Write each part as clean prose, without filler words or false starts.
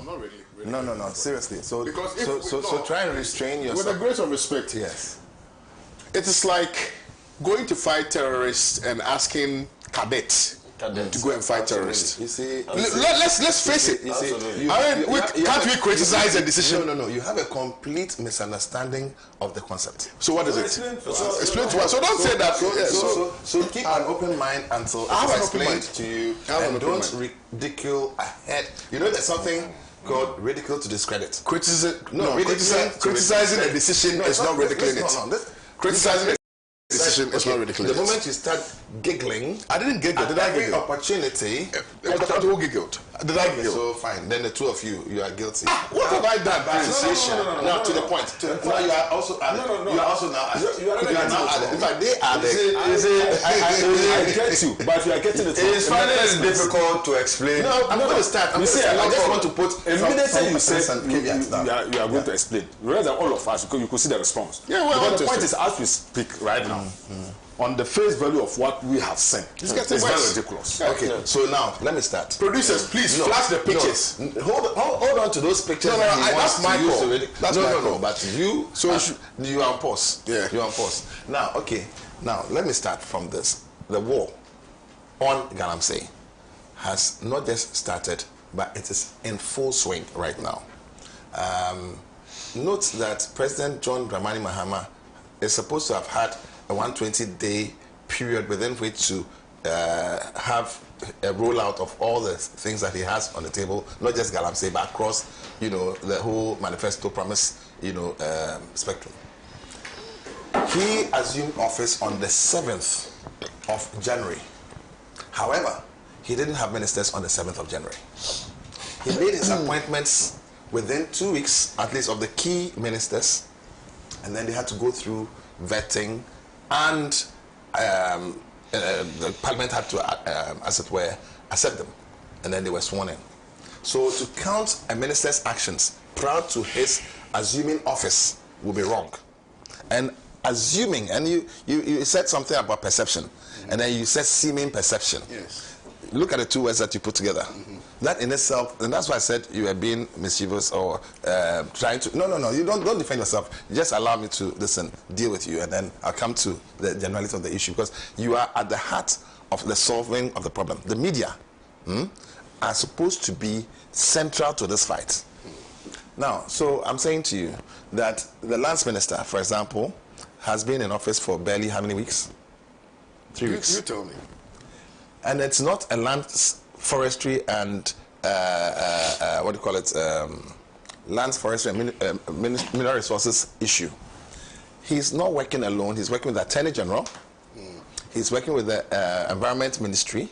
I'm not really No, seriously. So, because so try and restrain yourself. With the greatest of respect, yes. It is like going to fight terrorists and asking cadets to go and fight terrorists. You see, let's face it. You see, can't we criticize a decision? No. You have a complete misunderstanding of the concept. So what is it? Explain to us. So don't say that. So keep an open mind until I have explained to you, and don't ridicule ahead. You know, there's something called ridicule to discredit. Criticizing a decision is not ridiculing it. Criticizing a decision is not ridiculous. The moment you start giggling, I didn't giggle. Did I giggle? Opportunity. Who giggled? Did I giggle? So fine. Then the two of you are guilty. What have I done? No, to the point. No, you are also. You are also now. You are now. In fact, they are. I get you, but you are getting it. It's finding it difficult to explain. No, I'm going to start. I just want to put. Immediately you said you are going to explain. Rather than all of us, because you could see the response. Yeah, well, the point is, as we speak right now, on the face value of what we have seen, it's very ridiculous. Okay, so now let me start. Producers, please flash the pictures. Hold on to those pictures. That's my call. No, but you. So you are on pause. Yeah, you are on pause. Now, okay. Now let me start from this. The war on galamsey has not just started, but it is in full swing right now. Note that President John Dramani Mahama is supposed to have had a 120-day period within which to have a rollout of all the things that he has on the table, not just galamsey, but across, the whole manifesto promise, spectrum. He assumed office on the 7th of January. However, he didn't have ministers on the 7th of January. He made his appointments within 2 weeks, at least, of the key ministers, and then they had to go through vetting, and the parliament had to, as it were, accept them, and then they were sworn in. So to count a minister's actions prior to his assuming office would be wrong. And assuming, and you said something about perception, and then you said seeming perception. Yes. Look at the two words that you put together. That in itself, and that's why I said you are being mischievous or trying to. No. You don't defend yourself. Just allow me to deal with you, and then I'll come to the generality of the issue, because you are at the heart of the solving of the problem. The media are supposed to be central to this fight. Now, so I'm saying to you that the lands minister, for example, has been in office for barely how many weeks? 3 weeks. You tell me. And it's not a land forestry and what do you call it? Lands forestry and mineral resources issue. He's not working alone. He's working with the Attorney General. He's working with the Environment Ministry.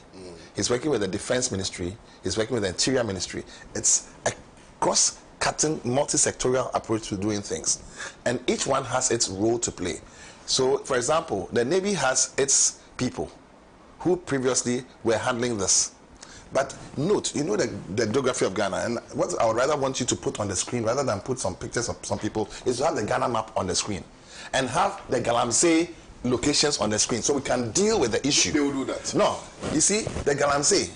He's working with the Defense Ministry. He's working with the Interior Ministry. It's a cross-cutting, multi-sectorial approach to doing things, and each one has its role to play. So, for example, the Navy has its people who previously were handling this. But note, the geography of Ghana, and what I would rather want you to put on the screen, rather than put some pictures of some people, is to have the Ghana map on the screen and have the galamsey locations on the screen, so we can deal with the issue. They will do that. No, you see, the galamsey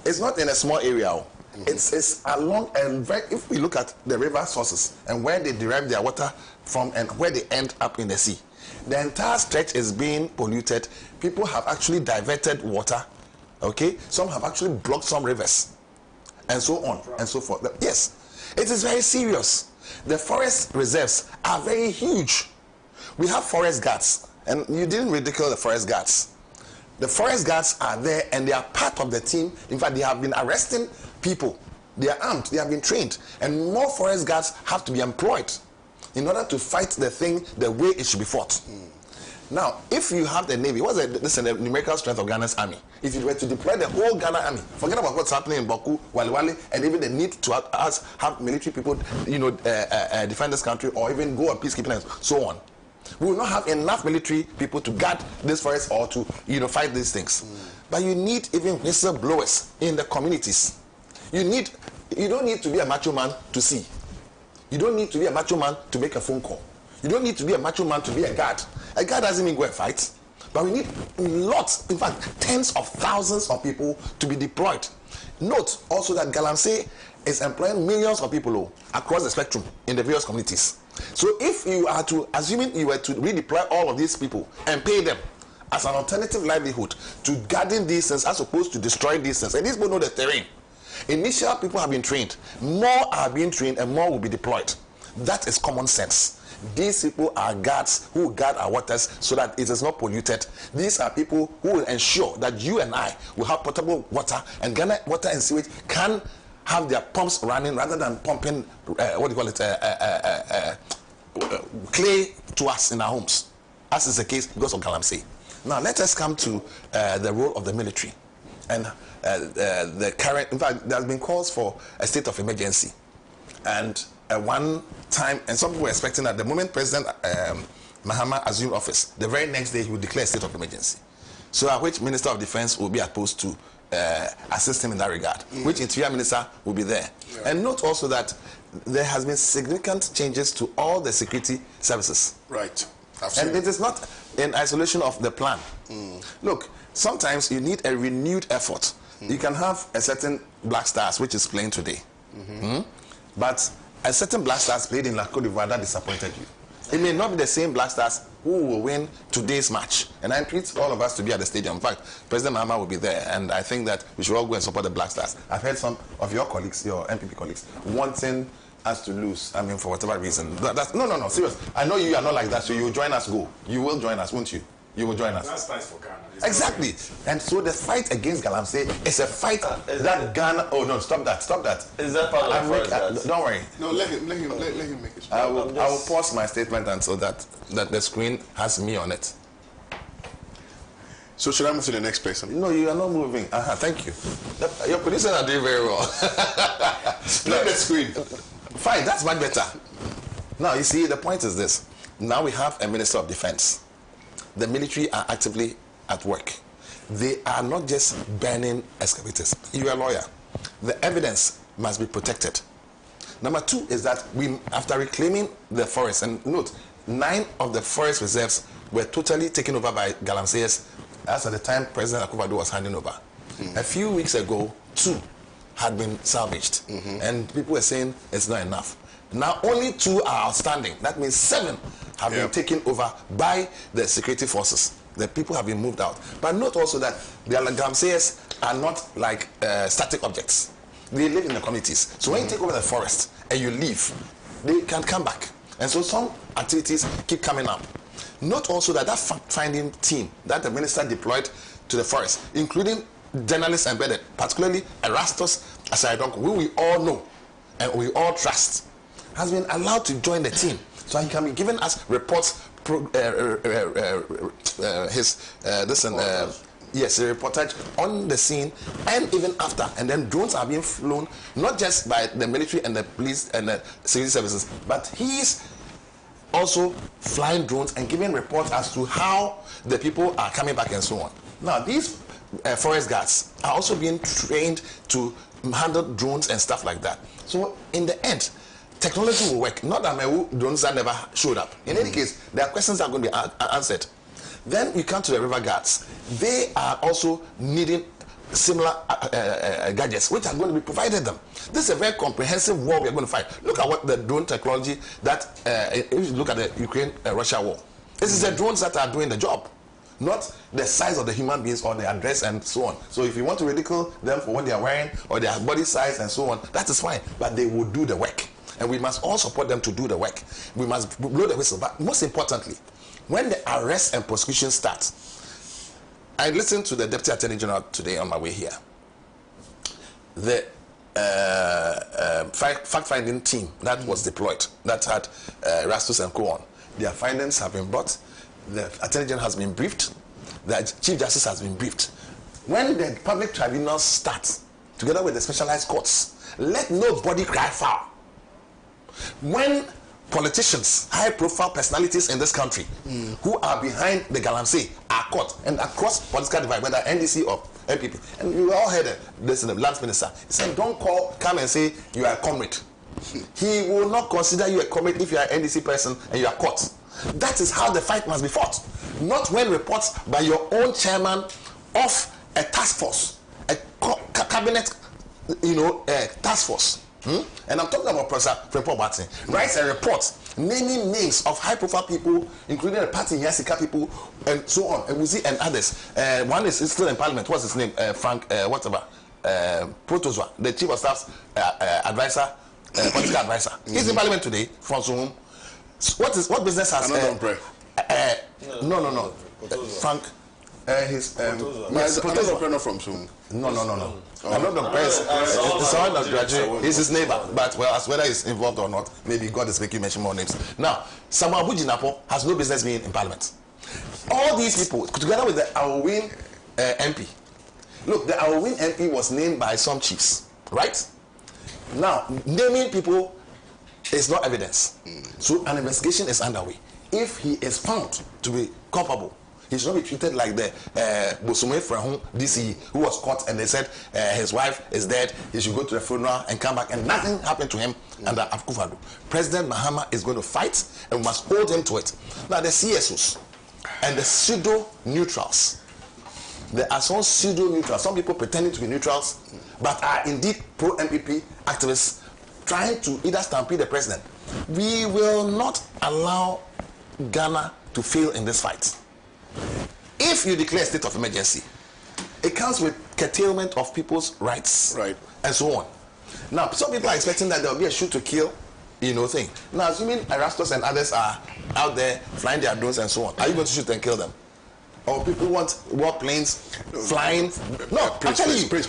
is not in a small area. It's along, and if we look at the river sources and where they derive their water from and where they end up in the sea, the entire stretch is being polluted. People have actually diverted water, okay? Some have actually blocked some rivers, and so on and so forth. Yes, it is very serious. The forest reserves are very huge. We have forest guards, and you didn't ridicule the forest guards. The forest guards are there, and they are part of the team. In fact, they have been arresting people. They are armed, they have been trained, and more forest guards have to be employed in order to fight the thing the way it should be fought. Now, if you have the Navy, what's the numerical strength of Ghana's army? If you were to deploy the whole Ghana army, forget about what's happening in Baku, Waliwali, and even the need to have military people, defend this country, or even go on peacekeeping and so on. We will not have enough military people to guard this forest or to, fight these things. But you need even whistleblowers in the communities. You don't need to be a macho man to see. You don't need to be a macho man to make a phone call. You don't need to be a macho man to be a guard. A guard doesn't mean go and fight. But we need lots, in fact, tens of thousands of people to be deployed. Note also that galamsey is employing millions of people across the spectrum in the various communities. So if you are to, assuming you were to redeploy all of these people and pay them as an alternative livelihood to garden these things as opposed to destroy these things, and these people know the terrain. Initial people have been trained, more are being trained and more will be deployed. That is common sense. These people are guards who guard our waters so that it is not polluted. These are people who will ensure that you and I will have potable water, and Ghana Water and Sewage can have their pumps running rather than pumping clay to us in our homes, as is the case because of galamsey. Now let us come to the role of the military and the current. In fact, there has been calls for a state of emergency, and one time, and some people were expecting that the moment President Mahama assumed office, the very next day he would declare a state of emergency. So which Minister of Defense will be supposed to assist him in that regard, which Interior Minister will be there. Yeah. And note also that there has been significant changes to all the security services. Right. And it is not in isolation of the plan. Look, sometimes you need a renewed effort. You can have a certain Black Stars, which is playing today. But a certain Black Stars played in La Côte d'Ivoire that disappointed you. It may not be the same Black Stars who will win today's match. And I entreat all of us to be at the stadium. In fact, President Mahama will be there, and I think that we should all go and support the Black Stars. I've heard some of your colleagues, your MPP colleagues, wanting us to lose, I mean, for whatever reason. No, serious. I know you are not like that, so you will join us, go. You will join us, won't you? You will join us. That's nice for Ghana. Exactly. And so the fight against galamsey is a fight that Ghana... Oh, no, stop that. Is that part of the don't worry. No, let him make it. I will pause my statement until that the screen has me on it. So should I move to the next person? No, you are not moving. Thank you. Your producers are doing very well. Split the screen. Fine, that's much better. Now, you see, the point is this. Now we have a Minister of Defense. The military are actively at work. They are not just burning excavators. You are a lawyer. The evidence must be protected. Number two is that after reclaiming the forest, and note, 9 of the forest reserves were totally taken over by galamseyers as at the time President Akufo-Addo was handing over. A few weeks ago, 2 had been salvaged, and people were saying it's not enough. Now only 2 are outstanding. That means 7 have been taken over by the security forces. The people have been moved out. But note also that the galamseyers are not like static objects. They live in the communities. So when you take over the forest and you leave, they can come back. And so some activities keep coming up. Note also that fact-finding team that the minister deployed to the forest, including journalists embedded, particularly Erastus Asaidonko, who we all know and we all trust, has been allowed to join the team. So he can be giving us reports, a reportage on the scene and even after. And then drones are being flown, not just by the military and the police and the security services, but he's also flying drones and giving reports as to how the people are coming back and so on. Now, these forest guards are also being trained to handle drones and stuff like that. So in the end, technology will work. Not that my drones that never showed up. In any case, there are questions that are going to be answered. Then you come to the river guards. They are also needing similar gadgets, which are going to be provided them. This is a very comprehensive war we are going to fight. Look at what the drone technology that, if you look at the Ukraine-Russia war, this is the drones that are doing the job, not the size of the human beings or their dress and so on. So if you want to ridicule them for what they are wearing or their body size and so on, that is fine, but they will do the work. And we must all support them to do the work. We must blow the whistle. But most importantly, when the arrest and prosecution starts, I listened to the Deputy Attorney General today on my way here. The fact-finding team that was deployed, that had Rastus and co on, their findings have been brought. The Attorney General has been briefed. The Chief Justice has been briefed. When the public tribunals start, together with the specialized courts, let nobody cry foul. When politicians, high-profile personalities in this country who are behind the galamsey are caught, and across political divide, whether NDC or MPP, and we all heard this in the Lands Minister, he said, don't come and say you are a comrade. He will not consider you a comrade if you are an NDC person and you are caught. That is how the fight must be fought. Not when reports by your own chairman of a task force, a cabinet, task force, And I'm talking about Professor Frempong Boateng, writes a report naming names of high-profile people, including the party Yasika people, and so on, and Wuzi and others. One is still in Parliament. What's his name? Frank, whatever. Protozwa, the Chief of Staff's advisor, political advisor. He's in Parliament today from Zoom. What business has? No. Frank. His Protozwa from Zoom. No. I'm not the press. It's someone that graduated. He's his neighbor. But well, as whether he's involved or not, maybe God is making mention more names. Now, Samuel Bujinapo has no business being in Parliament. All these people, together with the Awin MP. Look, the Awin MP was named by some chiefs, right? Now, naming people is not evidence. So an investigation is underway. If he is found to be culpable, he should not be treated like the Bosume Frahun DCE who was caught and they said his wife is dead, he should go to the funeral and come back, and nothing happened to him under Akufo-Addo. President Mahama is going to fight and we must hold him to it. Now the CSOs and the pseudo-neutrals, there are some pseudo-neutrals, some people pretending to be neutrals but are indeed pro-MPP activists trying to either stampede the president. We will not allow Ghana to fail in this fight. If you declare a state of emergency, it comes with curtailment of people's rights, right, and so on. Now, some people are expecting that there will be a shoot to kill, thing. Now, assuming Erastus and others are out there flying their drones and so on, are you going to shoot and kill them? Or people want war planes flying? No, I'm telling you, that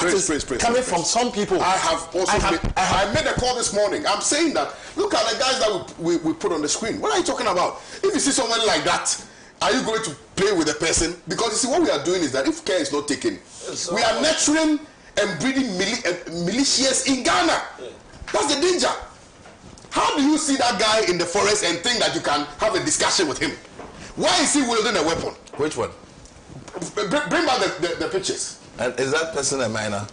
is coming from some people. I made a call this morning. I'm saying that, look at the guys that we put on the screen. What are you talking about? If you see someone like that, are you going to play with the person? Because you see, what we are doing is that if care is not taken, we are nurturing and breeding militias in Ghana. That's the danger. How do you see that guy in the forest and think that you can have a discussion with him? Why is he wielding a weapon? Which one? Bring back the pictures. And is that person a minor?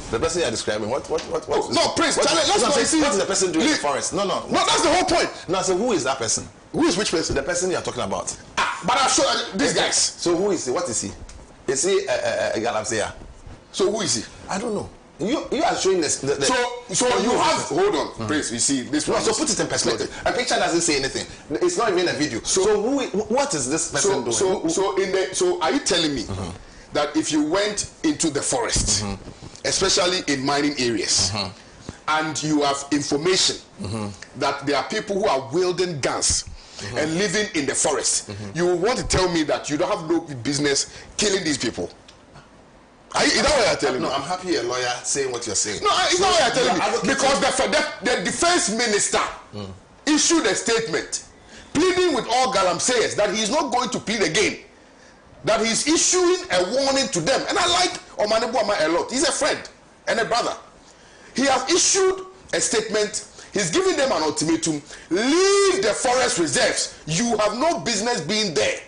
The person you're describing, what no, Prince, what is the person doing in the forest? No, that's the whole point. No, so who is that person? Who is which person? The person you're talking about. But I'm sure these guys. So who is he? What is he? Is he a galamsey? So who is he? I don't know. You are showing this. So you have, hold on, Prince, you see this one. So put it in perspective. A picture doesn't say anything. It's not even a video. So what is this person doing? So are you telling me that if you went into the forest, especially in mining areas, and you have information that there are people who are wielding guns and living in the forest, you want to tell me that you don't have no business killing these people? Is that what you're telling me? No, I'm happy a lawyer saying what you're saying. No, it's not what you're telling me. Because the defense minister issued a statement pleading with all galamseyers that he is not going to plead again. That he's issuing a warning to them. And I like Omane Boamah a lot. He's a friend and a brother. He has issued a statement. He's giving them an ultimatum. Leave the forest reserves. You have no business being there.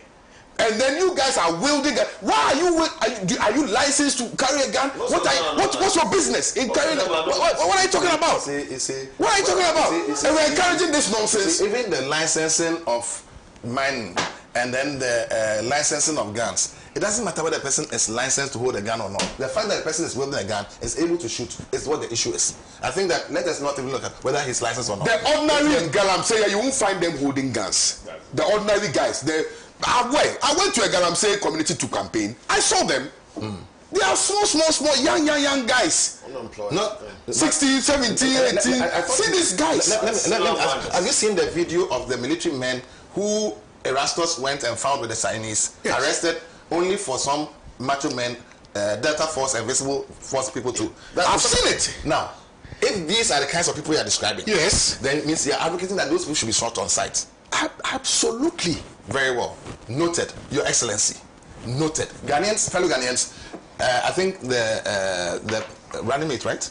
And then you guys are wielding a... Why are you licensed to carry a gun? What's your business in carrying a... What are you talking about? What are you talking about? And we're encouraging this nonsense. Even the licensing of mining and then the licensing of guns, it doesn't matter whether the person is licensed to hold a gun or not. The fact that the person is wielding a gun is able to shoot is what the issue is. I think that let us not even look at whether he's licensed or not. The ordinary galamsey, you won't find them holding guns. The ordinary guys, I went to a galamsey community to campaign. I saw them. They are small, young guys. No, 16, 17, 18. See these guys. Let me ask, have you seen the video of the military men who Erastus went and found with the Chinese, arrested only for some macho men, Delta Force and Visible Force people too? I've seen it. Now, if these are the kinds of people you are describing, yes, then it means you are advocating that those people should be shot on sight. Absolutely. Very well. Noted, Your Excellency. Noted. Ghanaians, fellow Ghanaians, I think the running mate, right?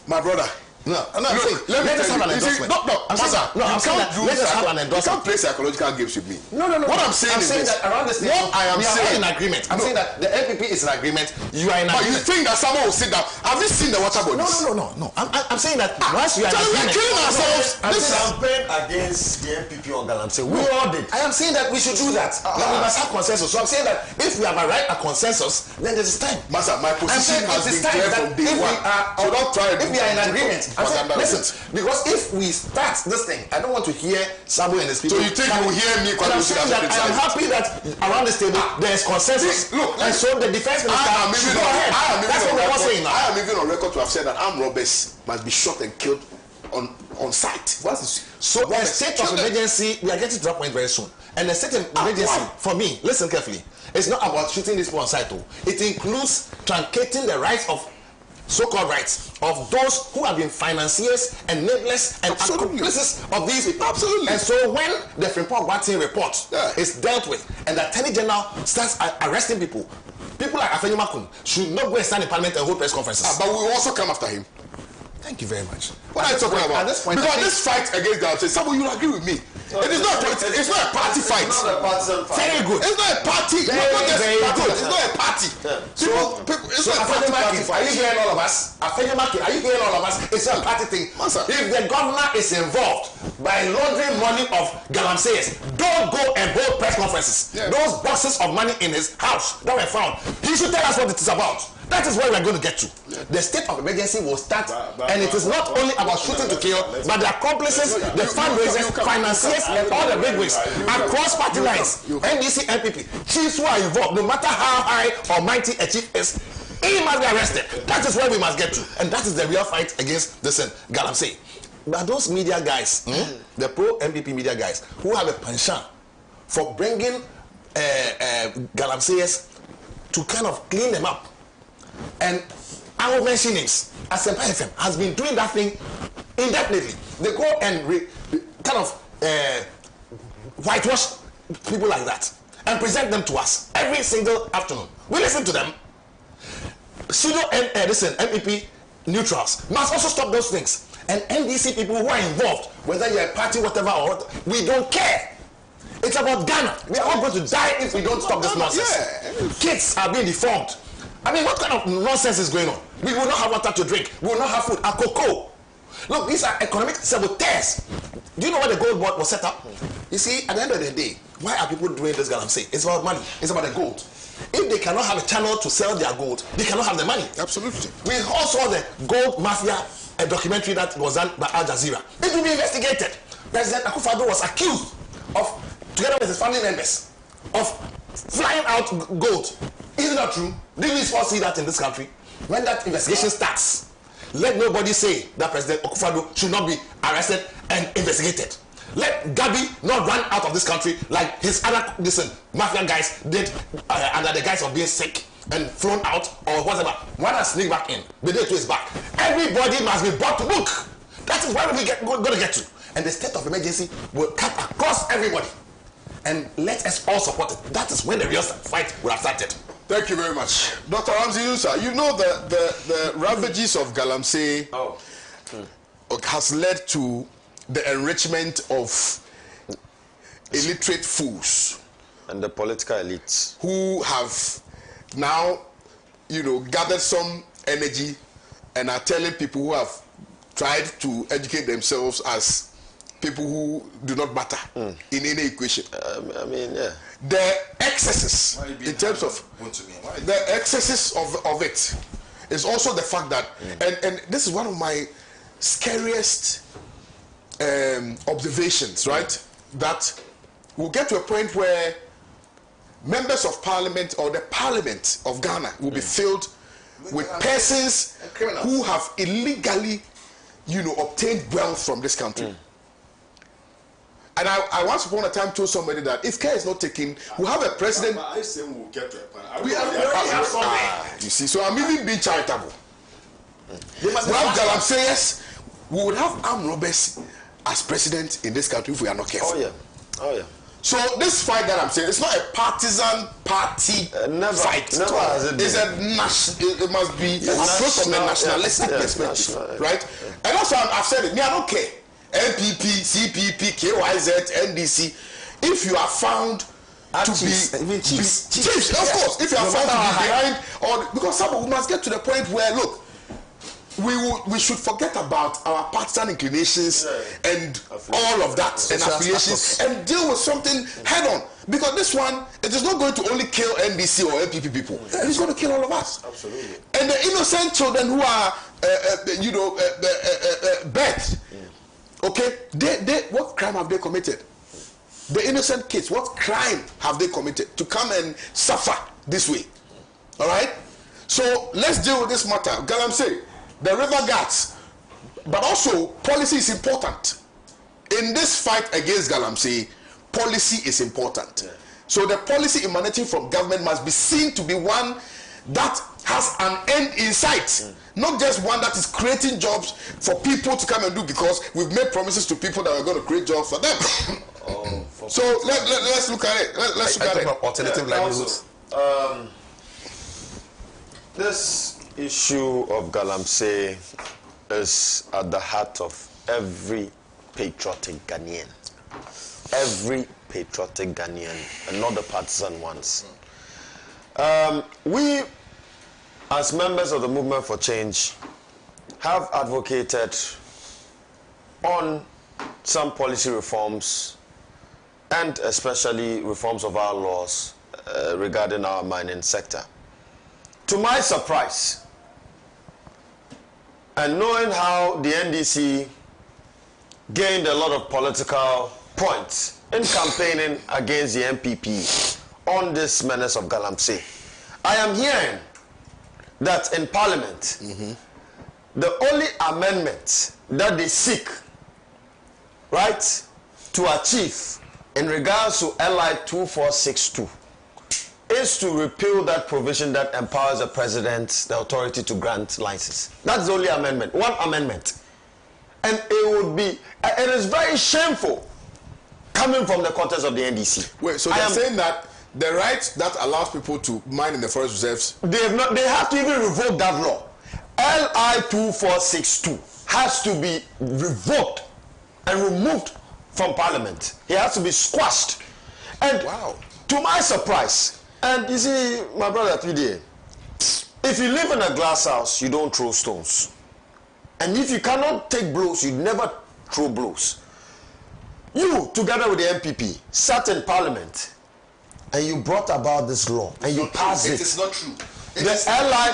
My brother, No, I'm saying, let us have an endorsement. I'm saying that let us have an endorsement. You can't play psychological games with me. No. What I'm saying is that around this what I am saying in agreement. I'm saying that the NPP is in agreement. You are in agreement. But you think that someone will sit down? Have you seen the water bodies? No. I'm saying that once you are in agreement. We're killing ourselves. This campaign against the NPP on galamsey. We all did. I am saying that we should do that. That we must have consensus. So I'm saying that if we have arrived at consensus, then there is time. Master, my position has been clear from day one. So don't try to. If we are in agreement, listen. Because if we start this thing, I don't want to hear Sabo and his people. So you think you will hear me? I'm saying that I am happy that around this table there is consensus. Look, and so the defense minister should go ahead. That's what we're saying now. I am even on record to have said that armed robbers must be shot and killed on site. So a state of emergency, we are getting to that point very soon. And a state of emergency, for me, listen carefully, it's not about shooting this people on site. It includes truncating the rights of so-called rights of those who have been financiers, enablers, and accomplices of these people. Absolutely. And so when the Frimpong report is dealt with, and the Attorney General starts arresting people like Afenyomakun should not go and stand in Parliament and hold press conferences. But we will also come after him. Thank you very much. What are you talking about? At this point, because this fight against galamsey, someone you will agree with me. It's not a party fight. It's not a partisan fight. Very good. It's not a party. Very good. It's not a party. So Afenyomakun, are you hearing all of us? Afenyomakun, are you hearing all of us? It's not a party thing. If the governor is involved by laundering money of galamseyers, don't go and hold press conferences. Yeah. Those boxes of money in his house that were found, he should tell us what it is about. That is where we are going to get to. The state of emergency will start, and it is not only about shooting to kill, but the accomplices, the fundraisers, financiers, and all the bigwigs across party lines, NDC, NPP, chiefs who are involved, no matter how high or mighty a chief is, he must be arrested. That is where we must get to, and that is the real fight against this galamsey. But those media guys, the pro-NPP media guys, who have a penchant for bringing galamseyers to kind of clean them up. And I will mention names. Asempa FM has been doing that thing indefinitely. They go and kind of whitewash people like that and present them to us every single afternoon. We listen to them. NPP neutrals must also stop those things. And NDC people who are involved, whether you're a party, whatever, or we don't care. It's about Ghana. We are all going to die if we don't stop this nonsense. Yeah. Kids are being deformed. I mean, what kind of nonsense is going on? We will not have water to drink. We will not have food. And cocoa. Look, these are economic saboteurs. Do you know why the gold was set up? You see, at the end of the day, why are people doing this galamsey? It's about money. It's about the gold. If they cannot have a channel to sell their gold, they cannot have the money. Absolutely. We all saw the gold mafia documentary that was done by Al Jazeera. It will be investigated. President Akufo-Addo was accused of, together with his family members, of flying out gold. Is it not true? Did we foresee that in this country? When that investigation starts, let nobody say that President Akufo-Addo should not be arrested and investigated. Let Gabi not run out of this country like his other mafia guys did under the guise of being sick and thrown out or whatever. One has sneaked back in. The day to his back. Everybody must be brought to book. That is where we going to get to. And the state of emergency will cut across everybody. And let us all support it. That is when the real fight will have started. Thank you very much. Dr. Ramsey Yunusa, you know the ravages of galamsey has led to the enrichment of illiterate fools. And the political elites. Who have now, gathered some energy and are telling people who have tried to educate themselves as people who do not matter in any equation. The excesses in terms of the excesses of it is also the fact that and this is one of my scariest observations, right? That we'll get to a point where members of parliament or the parliament of Ghana will be filled with persons who have illegally, obtained wealth from this country. And I once upon a time told somebody that if care is not taken, we'll have a president. I say we'll get to a point. You see, so I'm even being charitable. We have galamseyers. We would have armed robbers as president in this country if we are not careful. Oh yeah. So this fight that I'm saying, it's not a partisan party fight. Never has it been. It's it must be approached from a nationalistic perspective, right? And also I've said it. Me, I don't care. NPP, CPP, KYZ, NDC. If you are found to be chiefs, of course. If you are found to be behind, or because we must get to the point where look. We should forget about our partisan inclinations and all of that and affiliations and deal with something head on, because this one, it is not going to only kill NDC or NPP people. It is going to kill all of us. Absolutely. And the innocent children who are birthed, okay, they what crime have they committed? The innocent kids, what crime have they committed to come and suffer this way? All right. So let's deal with this matter. Galamsey, the river guards, but also policy is important. In this fight against Galamsey, policy is important. So the policy emanating from government must be seen to be one that has an end in sight, not just one that is creating jobs for people to come and do, because we've made promises to people that we're going to create jobs for them. So let's look at it. Let's look at it. Alternative livelihoods. This issue of Galamsey is at the heart of every patriotic Ghanaian. Every patriotic Ghanaian, and not the partisan ones. We, as members of the Movement for Change, have advocated on some policy reforms and especially reforms of our laws regarding our mining sector. To my surprise, and knowing how the NDC gained a lot of political points in campaigning against the MPP on this menace of Galamsey, I am hearing that in Parliament, the only amendment that they seek, right, to achieve in regards to LI 2462 is to repeal that provision that empowers the president, the authority to grant license. That's the only amendment, one amendment. And it is very shameful coming from the context of the NDC. Wait, so they're saying that the right that allows people to mine in the forest reserves, they have to even revoke that law. LI 2462 has to be revoked and removed from Parliament. It has to be squashed. And to my surprise, and you see, my brother PDA, if you live in a glass house, you don't throw stones. And if you cannot take blows, you never throw blows. You, together with the MPP, sat in Parliament and you brought about this law and you passed it. It is not true. The LI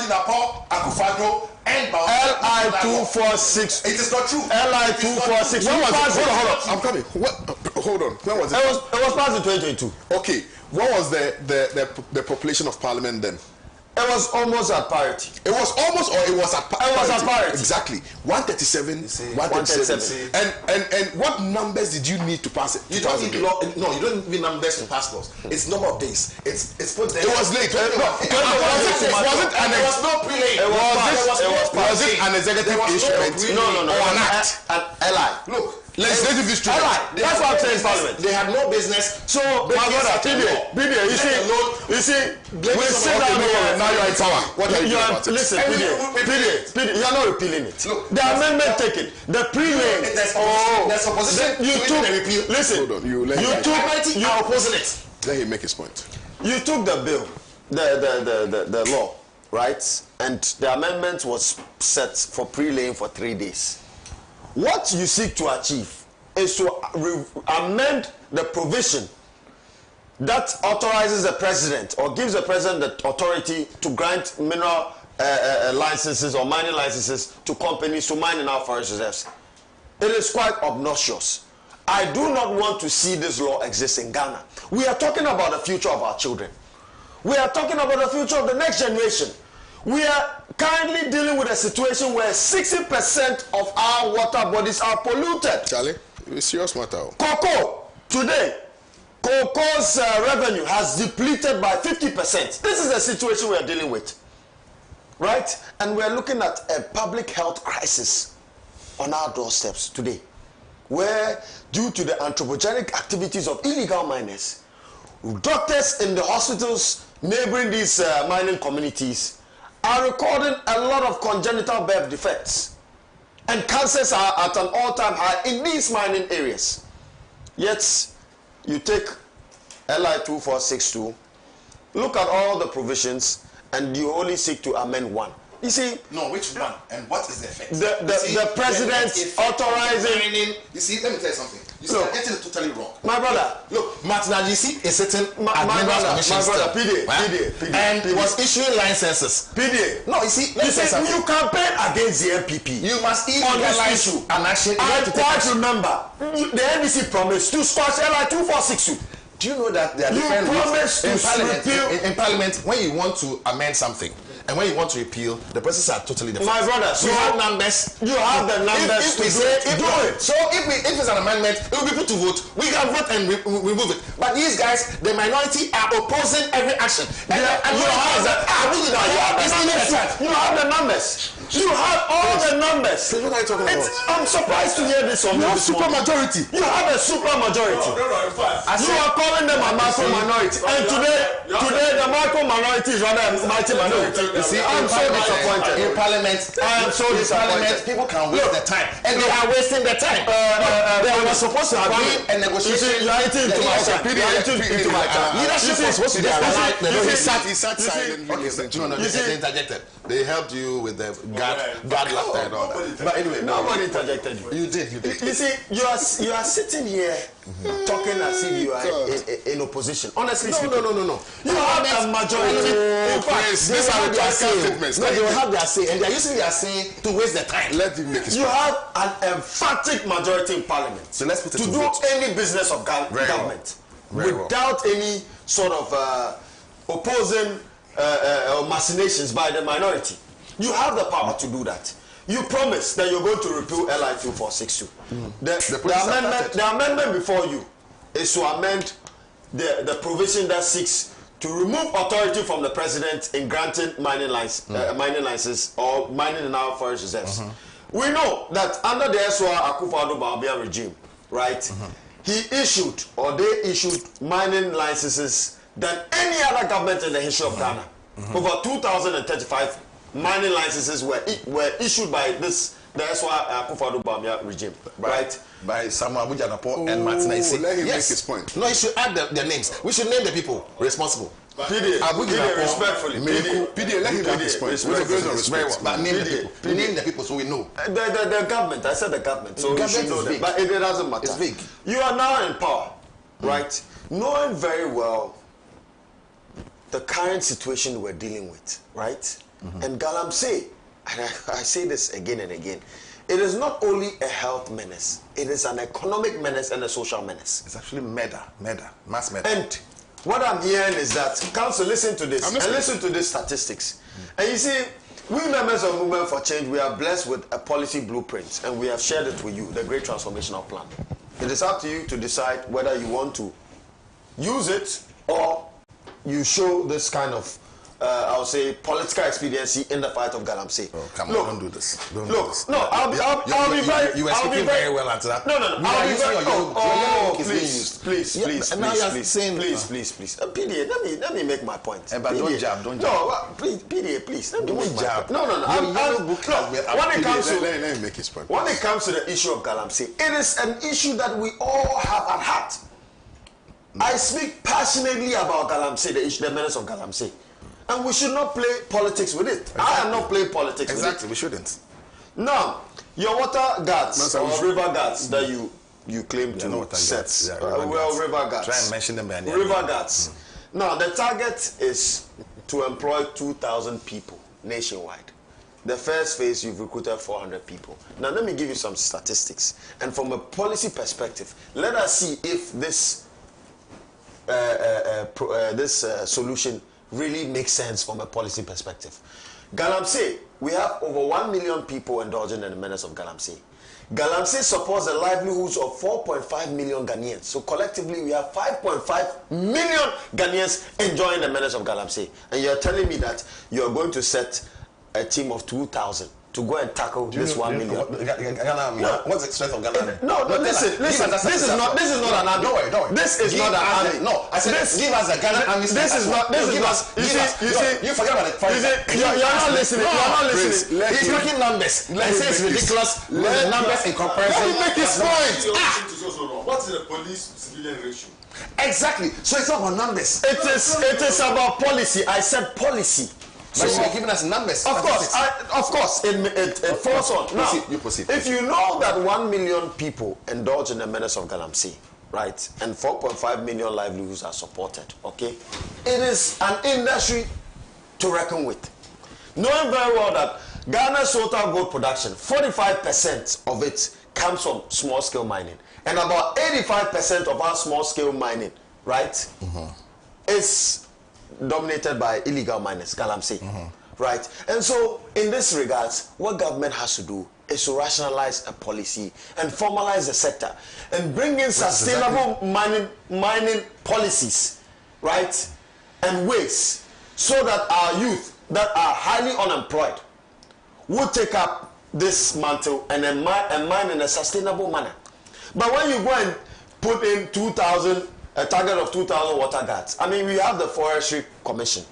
2462. It is not true. LI 2462. When was it? Hold on. I'm coming. Hold on. When was it? It was passed in 2022. Okay. What was the population of Parliament then? It was almost at parity. It was almost, or it was at parity? It was at parity. Exactly. 137. 137. And what numbers did you need to pass it? You don't need law. No, you don't need numbers to pass laws. It's number of days. It's put there. It was late. Was it an executive instrument? No. Or an act? An LI. Look. Legislative instrument. That's what I'm saying, Parliament. They had no business. So, my brother, PDA, you see, we sit down here. Now you're in power. What are you doing about it? Listen, PDA, you are not repealing it. Look, the amendment taken, the pre-name. There's opposition. You took the repeal. Listen, hold on. You are opposing it. Let him make his point. You took the bill, the law, right? And the amendment was set for pre-laying for 3 days. What you seek to achieve is to amend the provision that authorizes the president or gives the president the authority to grant mineral licenses or mining licenses to companies to mine in our forest reserves. It is quite obnoxious. I do not want to see this law exist in Ghana. We are talking about the future of our children. We are talking about the future of the next generation. We are currently dealing with a situation where 60% of our water bodies are polluted. Charlie, it's a serious matter. Cocoa, today, cocoa's revenue has depleted by 50%. This is the situation we are dealing with, right? And we are looking at a public health crisis on our doorsteps today. where, due to the anthropogenic activities of illegal miners, doctors in the hospitals neighboring these mining communities are recording a lot of congenital birth defects, and cancers are at an all-time high in these mining areas. Yet, you take LI 2462, look at all the provisions, and you only seek to amend one. You see, no, which one and what is the effect? The president authorizing. You see, let me tell you something. You see, I'm getting it totally wrong. My brother, look, Martin Ajisi is sitting at my members commission brother, still, and was issuing licenses. PDA. No, you see, let me say something. You campaign against the MPP. You must on this issue. An action. I quite remember the NDC promised to squash LI 2462. Do you know that there are different promised rules to in Parliament when you want to amend something and when you want to repeal, the processes are totally different. My brother, so we have numbers. You have the numbers if we say do it. So if it's an amendment, it will be put to vote. We can vote and remove it. But these guys, the minority, are opposing every action. And you have the numbers. You have all the numbers. So what are you talking about? I'm surprised to hear this on you have super majority. You have a super majority. You are calling them a macro minority, and today the macro minority is rather a mighty minority. You see, I'm so disappointed. In Parliament, I am so disappointed. People can waste their time, and they are wasting their time. They were supposed to have been a negotiation. You are eating into my time. Leadership was supposed to be aligned. He sat silently. They interjected. They helped you with the guard laughter and all that. But anyway, nobody interjected you. You did. You see, you are sitting here talking as if you are in opposition. Honestly speaking. No. You have a majority. In fact, these are the statements. No, they will have their say, and they are using their say to waste their time. Let him make his You have an emphatic majority in Parliament. So let's put it to do vote. any business of government without any sort of opposing machinations by the minority. You have the power to do that. You promise that you're going to repeal LI 2462. The amendment before you is to amend the provision that seeks to remove authority from the president in granting mining licenses or mining in our forest reserves. We know that under the SOA Akufo-Addo regime, right, he issued or they issued mining licenses than any other government in the history of Ghana. Over 2,035 mining licenses were issued by the SOA Akufo-Addo regime, right? By Samuel Abujanapo and Martin Ajisi. Let him make his point. No, you should add their names. We should name the people responsible. PDA, respectfully. PDA, let him make his point. Very well. But name the people so we know. The government, I said the government, so you should know them. But it doesn't matter. It's vague. You are now in power, right? Knowing very well the current situation we're dealing with, right? And galamsey, and I say this again and again, it is not only a health menace, it is an economic menace and a social menace. It's actually mass murder. And what I'm hearing is that, Council, listen to this, and listen to these statistics. And you see, we members of Movement for Change, we are blessed with a policy blueprint, and we have shared it with you, the Great Transformational Plan. It is up to you to decide whether you want to use it or you show this kind of I would say political expediency in the fight of galamsey. Oh, come on, don't do this. Don't do this. No, I'll be very. You were speaking very well after that. No. I'll be very. Please. PDA, let me make my point. But don't jab. No, please, PDA, please. Don't jab. No. Let him make his point. When it comes to the issue of galamsey, it is an issue that we all have at heart. I speak passionately about galamsey, the menace of galamsey. And we should not play politics with it. Exactly. I am not playing politics with it. Exactly, we shouldn't. Now, your water guards or river guards that you claim to set. River guards. Try and mention them by name. River guards. Now, the target is to employ 2,000 people nationwide. The first phase, you've recruited 400 people. Now, let me give you some statistics. And from a policy perspective, let us see if this solution really makes sense from a policy perspective. Galamsey, we have over 1 million people indulging in the menace of galamsey. Galamsey supports the livelihoods of 4.5 million Ghanaians. So collectively, we have 5.5 million Ghanaians enjoying the menace of galamsey. And you're telling me that you're going to set a team of 2,000 to go and tackle this 1 million. What's the strength of Ghana? No, listen. This is not an army. Don't worry. This is not an army. No, I said give us a Ghana army. This is not. You forget about it. You're not listening. He's making numbers. He says it's ridiculous. The numbers in comparison. Let me make his point. What is the police-civilian ratio? Exactly. So it's not about numbers. It is about policy. I said policy. So you're giving us numbers. Of course, it falls on. Now, you proceed. If you know that 1 million people indulge in the menace of galamsey, right, and 4.5 million livelihoods are supported, okay, it is an industry to reckon with. Knowing very well that Ghana's total gold production, 45% of it comes from small-scale mining, and about 85% of our small-scale mining, right, is dominated by illegal miners, galamsey, right? And so, in this regards, what government has to do is to rationalize a policy and formalize the sector and bring in sustainable mining policies, right, and ways, so that our youth that are highly unemployed will take up this mantle and mine in a sustainable manner. But when you go and put in 2,000, a target of 2,000 water guards. I mean, we have the Forestry Commission.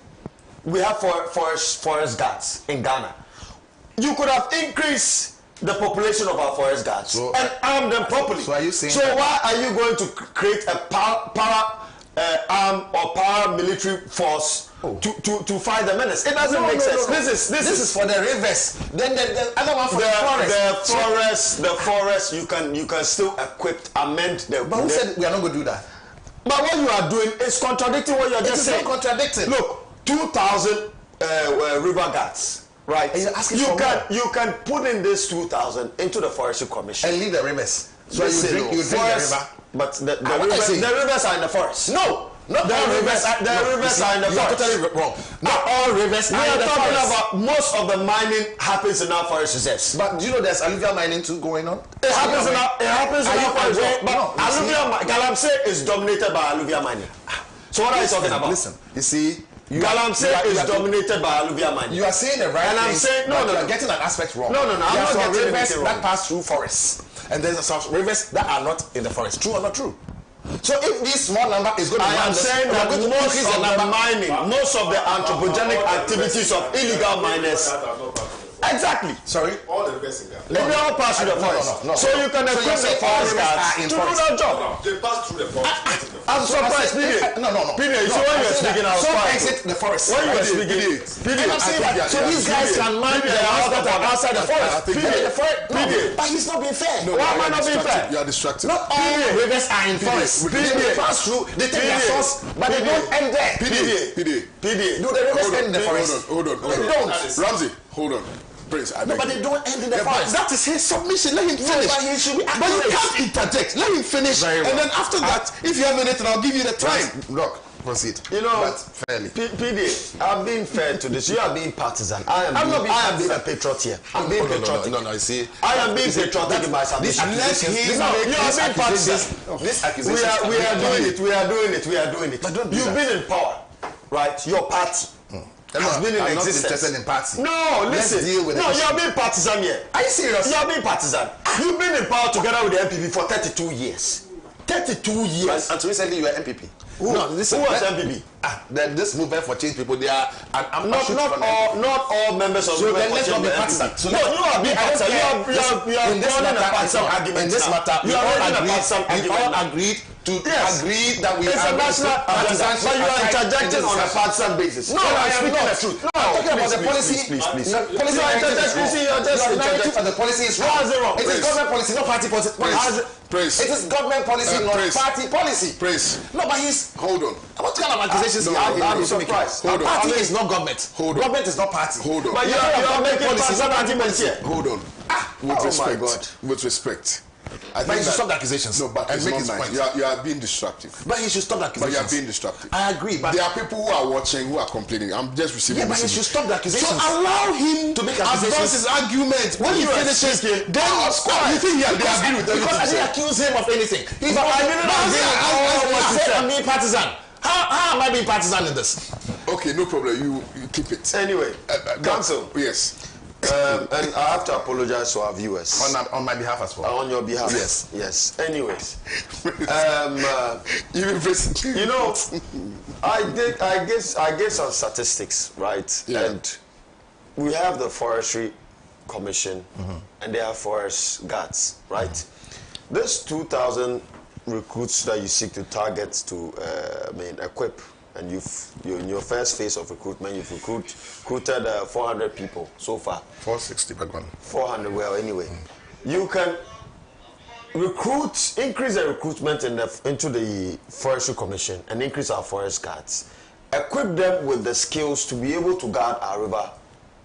We have forest guards in Ghana. You could have increased the population of our forest guards and armed them properly. So are you saying? So why are you going to create a armed or paramilitary force to fight the menace? It doesn't make sense. No. This is for the rivers. Then the other one for the forest. The forest. You can still amend the. But who said we are not going to do that? But what you are doing is contradicting what you are just saying. It is not contradicting. Look, 2,000 river guards, right? You can put in this 2,000 into the Forestry Commission and leave the rivers. So you drink the river. But the rivers are in the forest. No. Not all rivers. The rivers are in the forest. You're totally wrong. Not all rivers are in the forest. We are talking about most of the mining happens in our forest reserves. But do you know there's alluvial mining too going on? It happens in our forest. But galamsey is dominated by alluvial mining. So what are you talking about? Listen, you see, galamsey is dominated by alluvial mining. You are saying the right thing. And I'm saying no. You're getting an aspect wrong. No. I'm not getting rivers anything that pass through forests, and there's some rivers that are not in the forest. True or not true? So if this small number is going to I am saying that most of the anthropogenic activities of illegal miners. Exactly. Sorry? All the rivers in Ghana. They all pass through the forest. No. So you can equip the forest guards to do their job. They pass through the forest. I'm surprised, PDA. No. PDA, you see when you're speaking, I was quiet. Exit the forest. When you were speaking, PDA. I'm saying that. So these guys can mine the ones that are outside the forest. PDA. But he's not being fair. Why am I not being fair? You are distracted. Not all rivers are in forest. They pass through, they take their source, but they don't end there. PDA. No, the rivers end in the forest. Hold on. They don't. Ramsey, hold on. Prince, no, but they don't end in the forest. That is his submission. Let him finish. But he should be but you can't interject. Let him finish. And then after that, if you have anything, I'll give you the time. Look, proceed. You know, but fairly. PDA, I'm being fair to this. You are being partisan. I am being a patriot here. I'm being patriotic. No, you see. I am being patriotic in my submission. You are being partisan. This accusation. We are doing it. But don't do You've been in power, right? Your party. Has been in I'm existence. not interested in party. No, listen. Let's deal with you are being partisan here. Are you serious? You are being partisan. You've been in power together with the MPP for 32 years. 32 years. And recently you were MPP. Who was MPP? This movement for change people, they are. Not all members of the movement for change the MPP. No, you are being partisan. You are running a partisan argument. In this matter, we all agreed to agree that we are national partisan, but you are interjecting on a partisan basis. No, I am not. I'm talking about the policy. Please. Policy narrative and the policy is wrong. It is government policy, not party policy. Praise. It is government policy, not party policy. Praise. No, but he's. Hold on. What kind of accusations I'm surprised. Party is not government. Hold on. Government is not party. Hold on. But you are making partisan arguments here. Hold on. With respect. With respect. But he should stop the accusations. No, but and it's make not his nice. point. You are being destructive. But he should stop the accusations. But you are being destructive. I agree, but there are people who are watching who are complaining. I'm just receiving. Yeah, but he should stop the accusations. So allow him to make advance his argument. When he finishes, then you think they agree with everything. Because I didn't accuse him of anything. He's not. I didn't agree what you said. I'm being partisan. How am I being partisan in this? Okay, no problem. You keep it. Anyway, counsel. Yes. And I have to apologize to our viewers. On my behalf as well. On your behalf. Yes. Yes. Anyways. You know, I gave some statistics, right? Yeah. And we have the Forestry Commission and they have forest guards, right? This 2,000 recruits that you seek to target to equip, and you're in your first phase of recruitment, you've recruited 400 people so far. 460 per gun. 400, well, anyway. You can increase the recruitment into the Forestry Commission and increase our forest guards. Equip them with the skills to be able to guard our river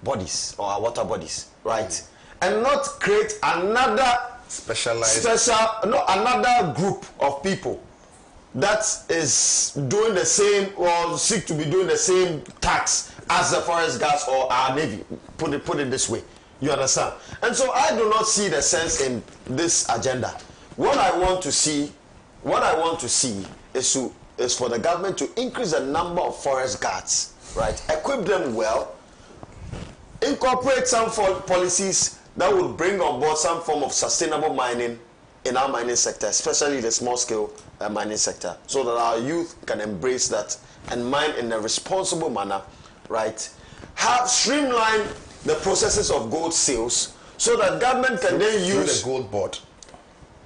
bodies or our water bodies, right? And not create another another group of people that is doing the same or seek to be doing the same tax as the forest guards or our navy. Put it this way. You understand? And so I do not see the sense in this agenda. What I want to see is for the government to increase the number of forest guards, right? Equip them well, incorporate some policies that will bring on board some form of sustainable mining in our mining sector, especially the small scale mining sector, so that our youth can embrace that and mine in a responsible manner, right? Have streamlined the processes of gold sales so that government can then use the gold board.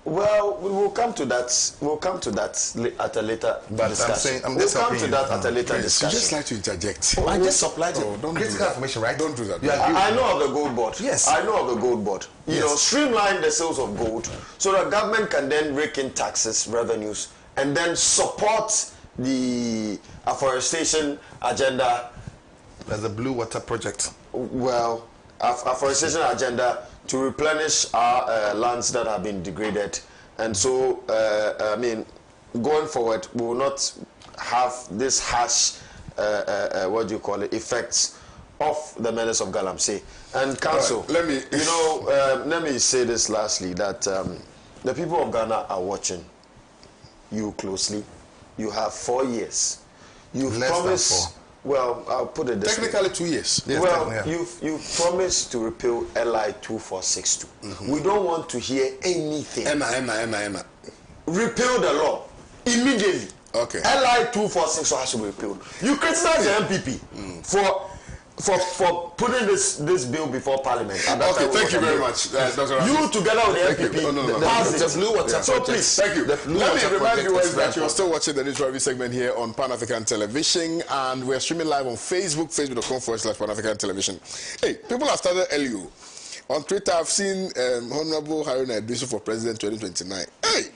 Well, we will come to that. We'll come to that at a later discussion. We'll come to that at a later discussion. You just like to interject. I just supplied don't critical do that. information, right? Don't do that. I know of the gold board. Yes. I know of the gold board. You Yes. know, streamline the sales of gold so that government can then rake in taxes, revenues, and then support the afforestation agenda. There's a blue water project. Well, afforestation agenda to replenish our lands that have been degraded. And so, going forward, we will not have this harsh, effects of the menace of galamsey. And Council, right, let me say this lastly, that the people of Ghana are watching you closely. You have 4 years. You've Less promised... than 4. Well, I'll put it this way. Technically 2 years. Yes, Well, yeah. you've promised to repeal LI 2462. We don't want to hear anything. Emma. Repeal the law immediately. Okay. LI 2462 has to be repealed. You criticize the MPP for putting this bill before Parliament. Okay, thank you very much, Dr. You together with the MPP. No. Pass The blue water So project. please. Thank you. The blue Let water me remind project viewers is that very you're still watching the News Review segment here on Pan-African Television, and we're streaming live on Facebook, facebook.com/Pan-African Television. Hey, people have started LU. On Twitter, I've seen Honorable Haruna Idrisu for President 2029. Hey,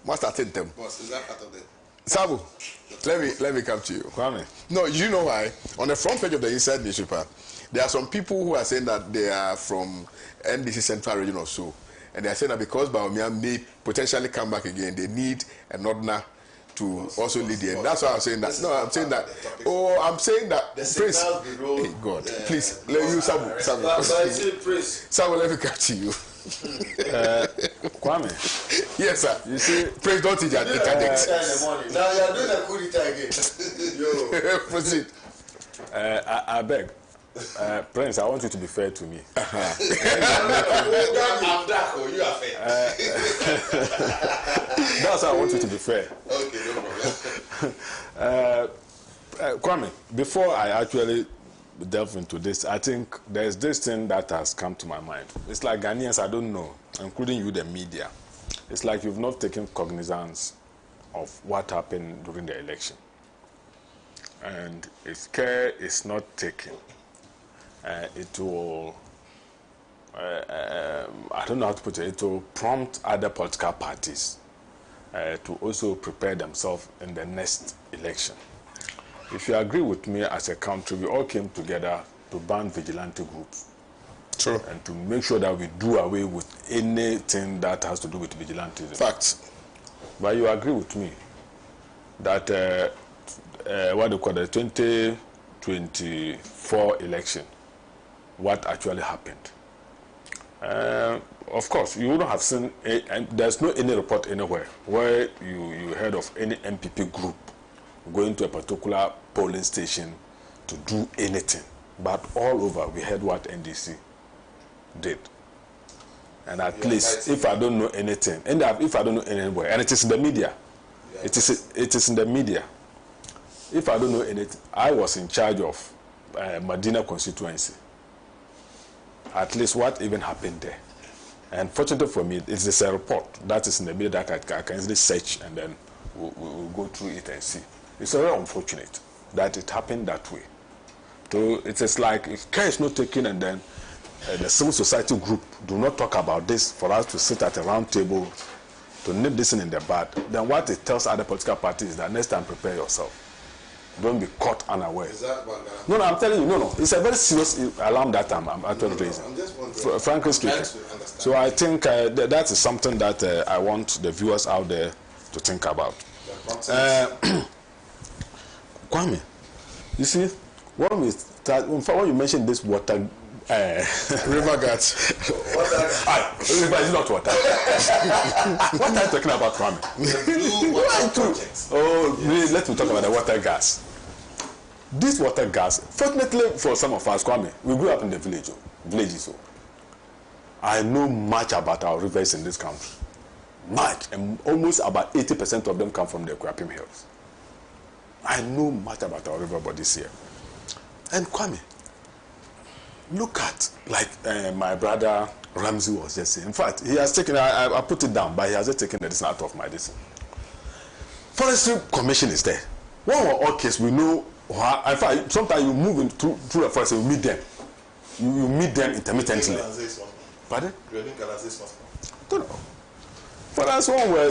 must attend them. Boss, is that part of the... Sabu, let me come to you. Kwame. No, you know why? On the front page of the Inside newspaper, there are some people who are saying that they are from NDC Central Region or so. And they are saying that because Baumia may potentially come back again, they need a Nordna to also lead the end. That's why I'm saying that. No, I'm saying that. Oh, I'm saying that. Prince, hey God, please, let you, Sabu. Sabu, let me come to you. Kwame. Yes, sir. You see, Prince, don't interject. Now you're doing a coup d'etat again. Yo. Proceed. I beg. Prince, I want you to be fair to me. I'm dark, oh, you are fair. That's how I want you to be fair. Okay, no problem. Kwame, before I actually delve into this, I think there's this thing that has come to my mind. It's like Ghanaians, I don't know, including you, the media. It's like you've not taken cognizance of what happened during the election. And if care is not taken, it will, I don't know how to put it, it will prompt other political parties to also prepare themselves in the next election. If you agree with me, as a country, we all came together to ban vigilante groups. True. And to make sure that we do away with anything that has to do with vigilantism. Facts. But you agree with me that what they call the 2024 election, what actually happened. Of course, you wouldn't have seen, and there's no any report anywhere where you heard of any MPP group going to a particular polling station to do anything. But all over, we heard what NDC did. And at least, if I don't know anything, and if I don't know anywhere, and it is in the media, it is in the media. If I don't know anything, I was in charge of Medina constituency. At least what even happened there. And fortunately for me, it's just a report that is in the media that I can easily search, and then we'll go through it and see. It's very unfortunate that it happened that way. So it is like if care is not taken, and then the civil society group do not talk about this for us to sit at a round table to nip this in the bud, then what it tells other political parties is that next time prepare yourself. Don't be caught unaware. Is that no, I'm telling you, no. It's a very serious alarm that I'm actually raising. I'm just wondering. Frankly speaking. So I think that is something that I want the viewers out there to think about. Kwame, you see, when we start, in fact, when you mentioned this water, river guards. River is not water. What are you talking about, Kwame? Really, let me talk about the water gas. This water gas, fortunately for some of us, Kwame, we grew up in the villages. I know much about our rivers in this country. Much. And almost about 80% of them come from the Kwapim Hills. I know much about our river bodies here. And Kwame, look at, like my brother Ramsey was just saying. In fact, he has taken, I put it down, but he has just taken the out of my distance. Forestry Commission is there. One or all case, we know, in fact, sometimes you move in through the forest, you meet them. You meet them intermittently. Pardon? Don't know. But that's one where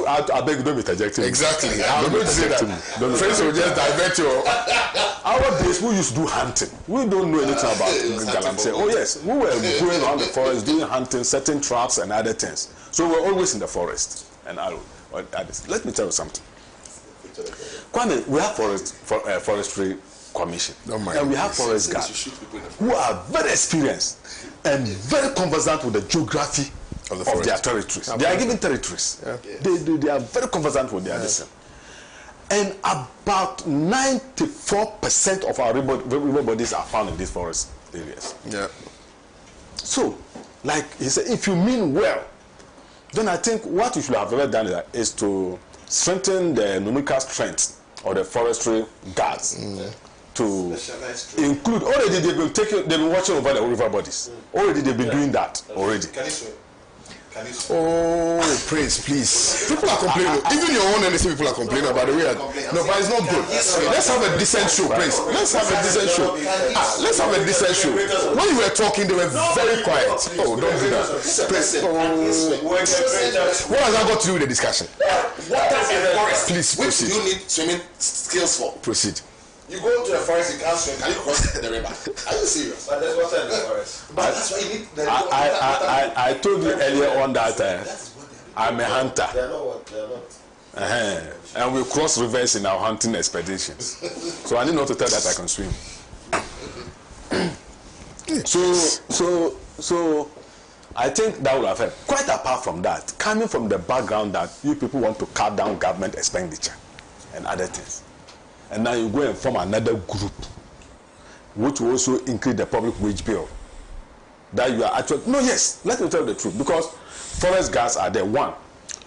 I beg you, don't be interjecting. Exactly. I'm going to say that. Friends will just divert you. Our days, we used to do hunting. We don't know anything about galamsey. Oh yes, we were going around the forest doing hunting, setting traps and other things. So we're always in the forest. And let me tell you something. Kwame, we have forestry commission, and we have forest guards who are very experienced and very conversant with the geography of their territories. They are given territories. Yeah. They are very conversant with their listen. And about 94% of our river bodies are found in these forest areas. Yeah. So, like he said, if you mean well, then I think what you should have ever done is to strengthen the numerical strength of the forestry guards. To include, already they've been watching over the river bodies. Already they've been doing that already. Oh, Prince, please. People are complaining. Even your own NSC people are complaining about the way. No, but it's not good. Let's have a decent show, Prince. Let's have a decent show. Let's have a decent show. When you were talking, they were very quiet. Oh, don't do that. Prince. What has that got to do with the discussion? Please proceed. Which you need swimming skills for. Proceed. You go to the forest, you can't swim. Can you cross the river? Are you serious? But there's water in the forest. But that's why you need the I told you earlier on that I'm a hunter. They are not. And we cross rivers in our hunting expeditions. So I need not to tell that I can swim. So I think that will have helped. Quite apart from that, coming from the background that you people want to cut down government expenditure and other things. And now you go and form another group which will also increase the public wage bill. That you are actually, no, yes, let me tell you the truth, because forest guards are there. One,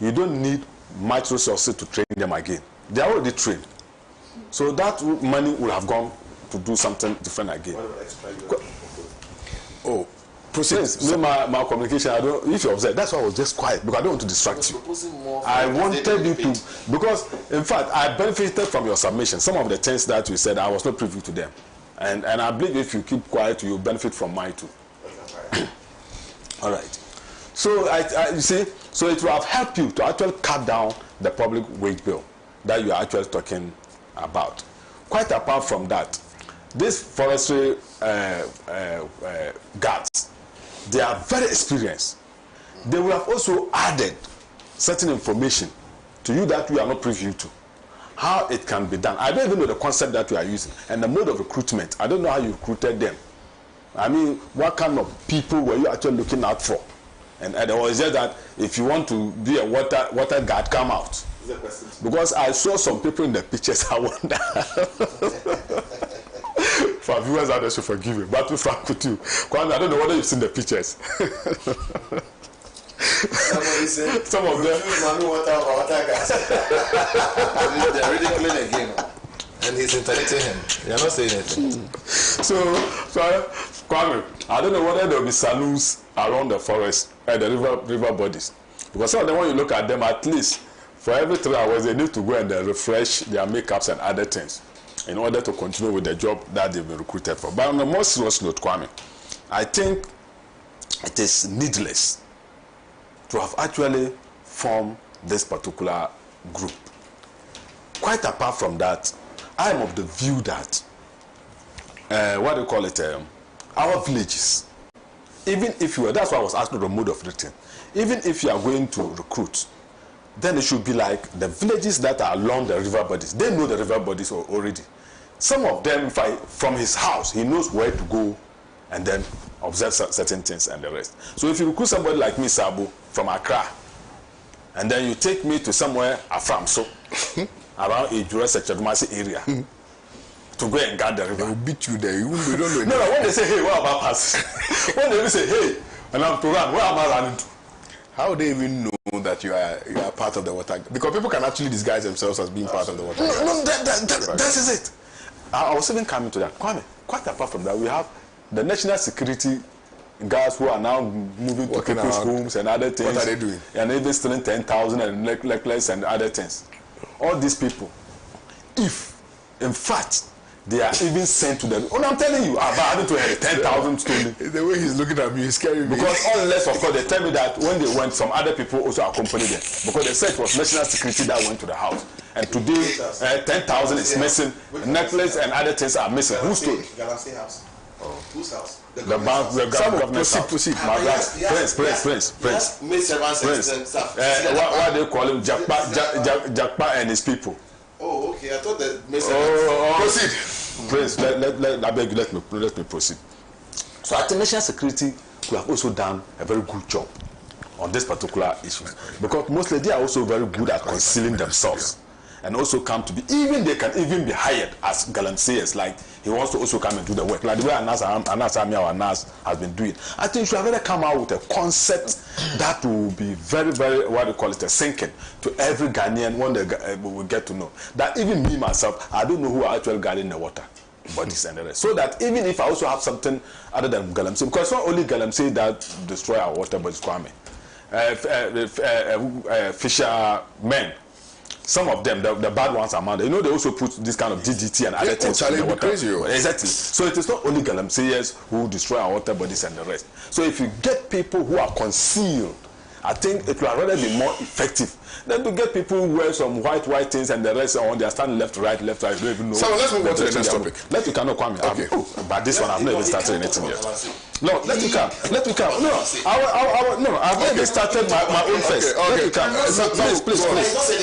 you don't need much resources to train them again. They are already trained. So that money will have gone to do something different again. Oh, proceed. So my communication, I don't, if you observe, that's why I was just quiet, because I don't want to distract you. I wanted you to, because in fact, I benefited from your submission. Some of the things that you said, I was not privy to them. And I believe if you keep quiet, you benefit from mine too. All right. So you see, so it will have helped you to actually cut down the public wage bill that you are actually talking about. Quite apart from that, these forestry guards, they are very experienced. They will have also added certain information to you that you are not privy to. How it can be done. I don't even know the concept that you are using. And the mode of recruitment, I don't know how you recruited them. I mean, what kind of people were you actually looking out for? And or is it that if you want to be a water guard, come out? Because I saw some people in the pictures, I wonder. for our viewers out there should forgive me. But to frank with you, Kwame, I don't know whether you've seen the pictures. Somebody said, some of them. Water gas. They're ridiculing again. And he's intimidating him. You're not saying anything. So Kwame, I don't know whether there will be saloons around the forest and the river bodies. Because some of them, when you look at them, at least for every 3 hours, they need to go and refresh their makeups and other things in order to continue with the job that they've been recruited for. But on a more serious note, Kwame, I think it is needless to have actually formed this particular group. Quite apart from that, I am of the view that what do you call it? Our villages, even if you are, that's why I was asking the mode of written. Even if you are going to recruit, then it should be like the villages that are along the river bodies. They know the river bodies already. Some of them, in fact, from his house, he knows where to go and then observe certain things and the rest. So if you recruit somebody like me, Sabo, from Accra, and then you take me to somewhere Afram, so around Ejura Sechatmasi area, to go and guard the river. They will beat you there. You don't know. No, when they say, hey, what about us? When they say, hey, and I'm to run, where am I running to? How would they even know that you are part of the water? Because people can actually disguise themselves as being part of the water. No, that is it. I was even coming to that. Kwame, quite apart from that, we have the national security guards who are now moving to people's homes and other things. What are they doing? And even stealing 10,000 and necklace and other things. All these people, if in fact they are even sent to them. Oh, I'm telling you, I've added to 10,000 stolen. The way he's looking at me is scaring me. Because unless, of course, they tell me that when they went, some other people also accompanied them. Because they said it was national security that went to the house. And today, 10,000 is missing. Necklace and other things are missing. Who stole? Galamsey house. Whose house? The government house. Proceed. Prince. Maid servants and stuff. What they call him? Jakpa and his people. Oh, okay. I thought the maid servants. Proceed. Prince, I beg you, let me proceed. So at the national security, we have also done a very good job on this particular issue. Because mostly they are also very good at concealing themselves. And also come to be, they can even be hired as galamseyers, like he wants to also come and do the work. Like the way Anas has been doing. I think you should have really come out with a concept that will be very, very, what do you call it, a sinking to every Ghanaian when they will get to know. That even me, myself, I don't know who are actually guarding the water bodies and the rest. So that even if I also have something other than galamsey, because it's not only galamsey that destroy our water bodies, Kwame. Fishermen. Some of them, the bad ones are mad. You know, they also put this kind of DDT and other things in the water. Crazy. Exactly. So it is not only galamseyers who destroy our water bodies and the rest. So if you get people who are concealed, I think it will rather be more effective than to get people who wear some white things and the rest on. They are standing left, right, you don't even know. So let's move on to the next topic. Let me cannot come here. Okay. But this one I've not even started anything yet. No, let me come. No, I've not even started my own first. Let me come.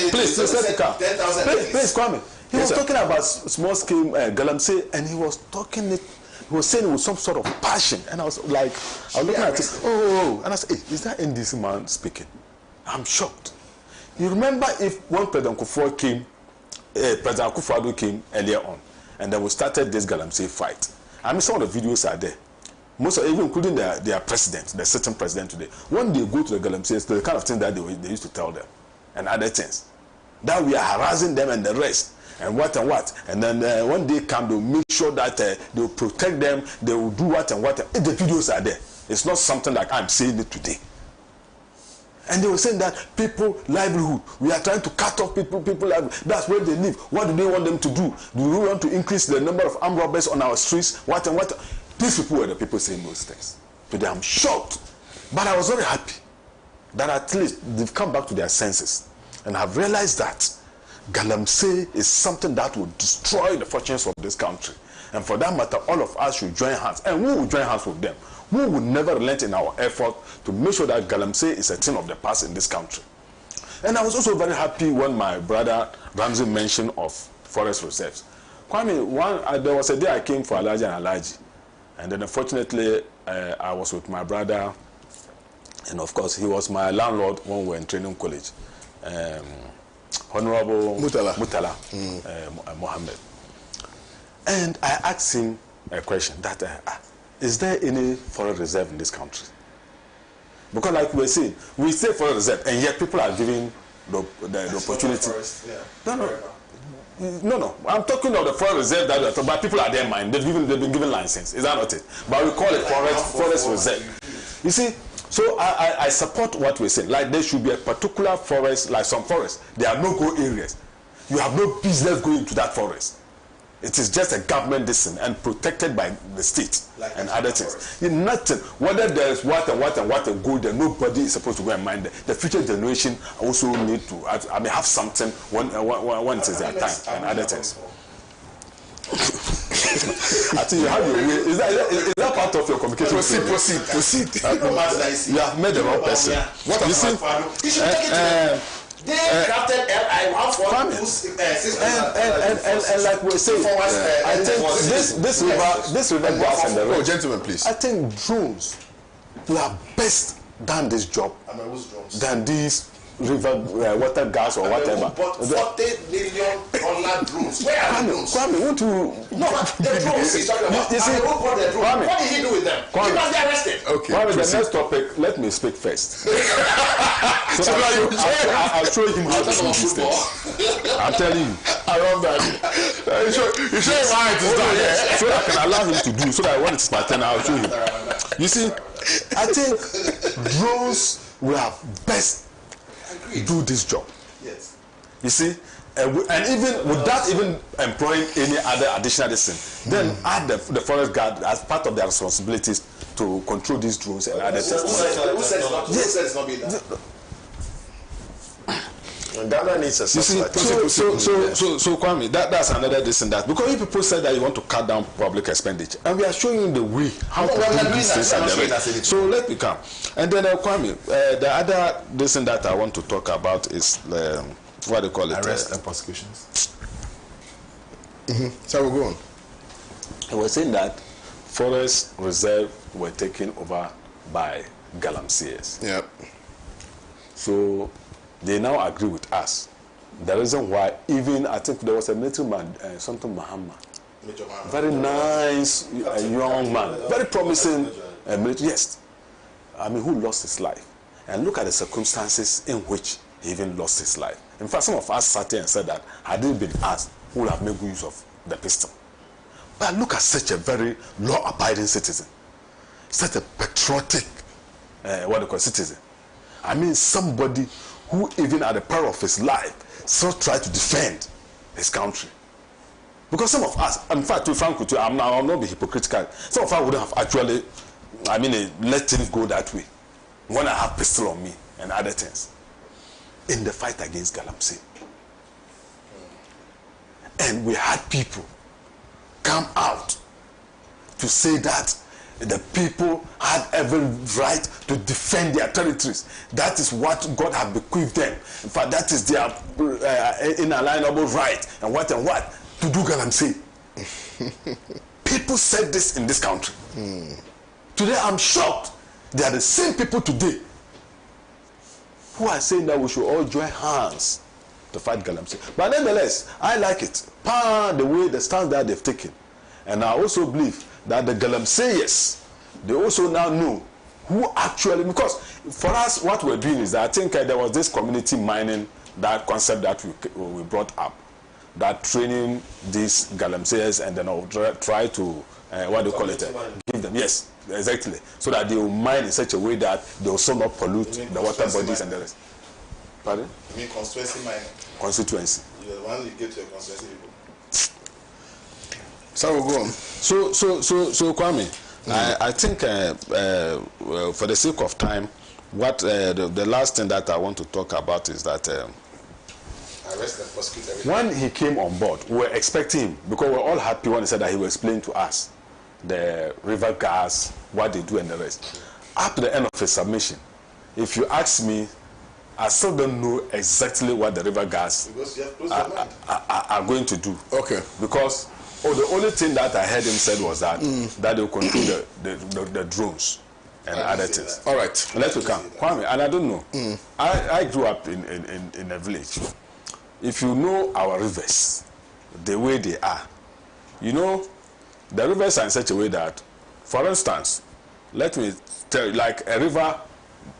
Please, let me come. Please, Kwame. He was talking about small scale galamsey, and he was talking it. He was saying it with some sort of passion, and I was looking at it. And I said, hey, is that NDC man speaking? I'm shocked. You remember if when President Kufuor came, President Akufo-Addo came earlier on, and then we started this galamsey fight. I mean, some of the videos are there. Most of, even including their president, the sitting president today. When they go to the galamsey, the kind of things that they used to tell them, and other things, that we are harassing them and the rest. And what. And then when they come, they'll make sure that they will protect them, they will do what. The videos are there. It's not something like I'm saying it today. And they were saying that people livelihood, we are trying to cut off people livelihood. That's where they live. What do they want them to do? Do we want to increase the number of armed robbers on our streets? What. These people were the people saying those things. Today I'm shocked. But I was very happy that at least they've come back to their senses and have realized that galamsey is something that will destroy the fortunes of this country. And for that matter, all of us should join hands. And we will join hands with them. We will never relent in our effort to make sure that galamsey is a thing of the past in this country. And I was also very happy when my brother Ramsey mentioned of forest reserves. Kwame, there was a day I came for Alaji and Alaji. And then unfortunately, I was with my brother. And of course, he was my landlord when we were in training college. Honorable Mutala Mohammed. And I asked him a question that is there any forest reserve in this country? Because like we were saying, we say forest reserve, and yet people are giving the opportunity. No. I'm talking of the forest reserve that, but people are there mind. They've been given license. Is that not it? But we call it forest reserve. You see, so I support what we're saying. Like there should be a particular forest, like some forests. There are no-go areas. You have no business going into that forest. It is just a government decision and protected by the state like and other things. Nothing. Whether there is what and good, then nobody is supposed to go and mind it. The future generation also need to have something when it is their time and other things. I think you have your way. Is that part of your communication? Proceed. You have made the wrong person. What you see? You should take it to they crafted and like we're saying, I think this river gas and the rest. Oh, gentlemen, please. I think drones are best done this job than these river water gas or whatever. But $40 million drones. Where are the drones? Kwame, won't you? No, the drones he's talking about. You see, who brought the drones? Kwame, what did he do with them? He must be arrested. Okay. Kwame, the next topic. Let me speak first. So I'll show him how to do these things. I'm telling you. I love that. You show him how it is done. Yeah. So I can allow him to do. So that when it's my turn, I'll show him. You see, I think drones will have best do this job. Yes. You see, and even without even employing any other additional thing, then add the forest guard as part of their responsibilities to control these drones and other things. Who said it's not being done? Ghana needs a you see, so Kwame, that's another this and that. Because if people said that you want to cut down public expenditure, and we are showing you the way how to do these things and the rest. So let me come. And then Kwame, the other this and that I want to talk about is what they call it, arrest and prosecutions. So we'll go on. I was saying that forest reserve were taken over by galamseyers. Yeah. So they now agree with us. The reason why, even I think there was a military man, something Muhammad, very nice young man, very promising military. Yes, I mean, who lost his life, and look at the circumstances in which he even lost his life. In fact, some of us sat here and said that had it been us, who would have made good use of the pistol. But look at such a very law-abiding citizen, such a patriotic, citizen. I mean, somebody who even at the peril of his life still tried to defend his country. Because some of us, in fact, to be frank with you, I'm not be hypocritical. Some of us wouldn't have actually, let things go that way when I have pistol on me and other things in the fight against galamsey. And we had people come out to say that the people had every right to defend their territories. That is what God has bequeathed them. In fact, that is their inalienable right and what to do galamsey. People said this in this country. Today, I'm shocked. They are the same people today who are saying that we should all join hands to fight galamsey. But nevertheless, I like it. The way, the stance that they've taken. And I also believe that the galamseyers, they also now know who actually, because for us, what we're doing is that I think there was this community mining, that concept that we brought up, that training these galamseyers and then I'll try to, give them, yes, exactly, so that they will mine in such a way that they also not pollute the water bodies and the rest. Pardon? You mean constituency mining? Constituency. You're the one you give to your constituency people. So we'll go on. So Kwame, I think for the sake of time, what the last thing that I want to talk about is that arrest and prosecute everything. When he came on board, we were expecting him, because we were all happy when he said that he will explain to us the river gas, what they do and the rest. Up to the end of his submission, if you ask me, I still don't know exactly what the river gas are going to do. Okay. Because the only thing that I heard him said was that that they will control the drones and other things. All right. Let's come. Kwame, and I don't know. I grew up in a village. If you know our rivers, the way they are, the rivers are in such a way that, for instance, let me tell you, like a river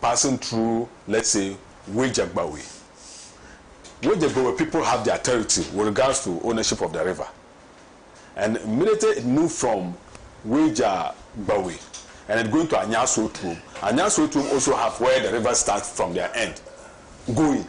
passing through, let's say, Wejagbawe. Wejagbawe people have their territory with regards to ownership of the river. And immediately it moved from Wejagbawe and it's going to Anyasotum. Anyasotum also have where the river starts from their end, going.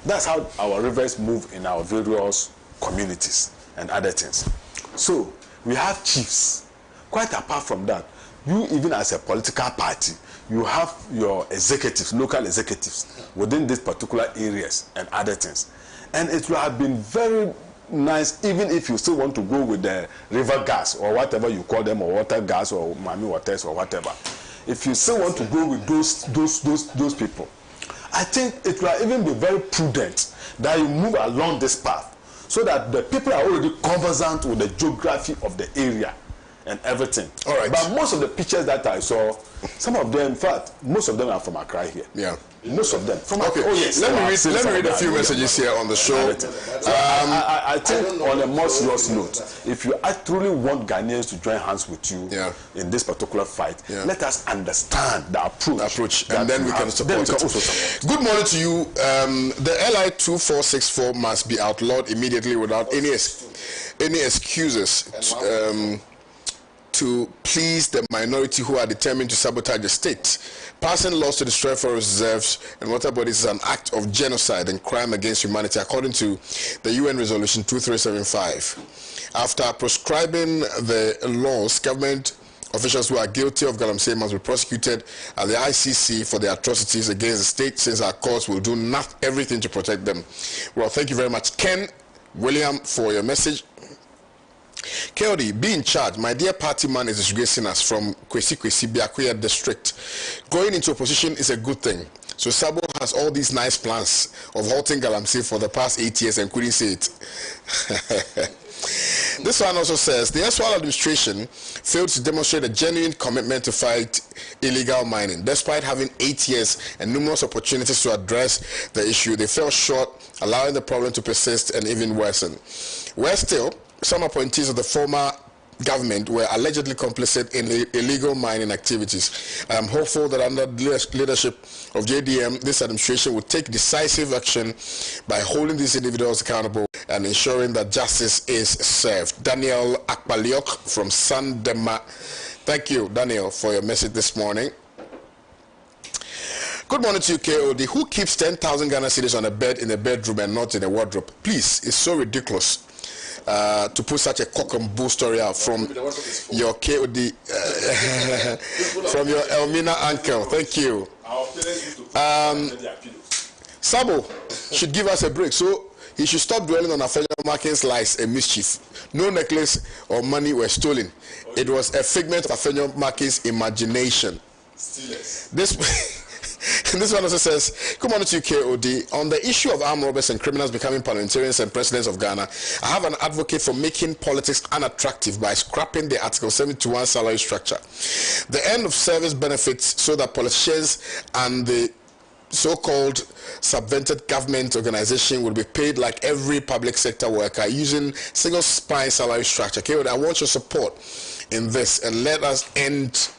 That's how our rivers move in our various communities and other things. So we have chiefs. Quite apart from that, you even as a political party, you have your executives, local executives within these particular areas and other things. And it will have been very nice, even if you still want to go with the river gas or whatever you call them, or water gas or mami waters or whatever. If you still want to go with those people, I think it will even be very prudent that you move along this path so that the people are already conversant with the geography of the area and everything. All right. But most of the pictures that I saw, some of them, in fact, most of them are from Accra here. Yeah. Most of them. From Okay. Accra. Oh, yes. Let me read a few messages here on the show. So I think on a more serious note, if you truly want Ghanaians to join hands with you in this particular fight, let us understand the approach. And then we can support it. Good morning to you. The LI 2464 must be outlawed immediately without any excuses to please the minority who are determined to sabotage the state. Passing laws to destroy forest reserves and water bodies is an act of genocide and crime against humanity, according to the UN Resolution 2375. After proscribing the laws, government officials who are guilty of galamsey must be prosecuted at the ICC for their atrocities against the state, since our courts will do everything to protect them. Well, thank you very much, Ken William, for your message. KOD, be in charge. My dear party man is disgracing us from Kwesi Biakuya district. Going into opposition is a good thing. So Sabo has all these nice plans of halting galamsey for the past 8 years and couldn't say it. This one also says, the Eswal administration failed to demonstrate a genuine commitment to fight illegal mining. Despite having 8 years and numerous opportunities to address the issue, they fell short, allowing the problem to persist and even worsen. Worse still, some appointees of the former government were allegedly complicit in illegal mining activities. I am hopeful that under the leadership of JDM, this administration will take decisive action by holding these individuals accountable and ensuring that justice is served. Daniel Akpaliok from Sandema. Thank you, Daniel, for your message this morning. Good morning to you, KOD. Who keeps 10,000 Ghana cedis on a bed in a bedroom and not in a wardrobe? Please, it's so ridiculous. To put such a cock and bull story out from your KOD, from your Elmina uncle. Thank you. Sabo should give us a break, so he should stop dwelling on Afenyo Markins' lies and mischief. No necklace or money were stolen. It was a figment of Afenyo Markins' imagination. This one also says, good morning to you, KOD. On the issue of armed robbers and criminals becoming parliamentarians and presidents of Ghana, I have an advocate for making politics unattractive by scrapping the Article 71 salary structure. The end of service benefits so that politicians and the so-called subvented government organization will be paid like every public sector worker using single spine salary structure. KOD, I want your support in this, and let us end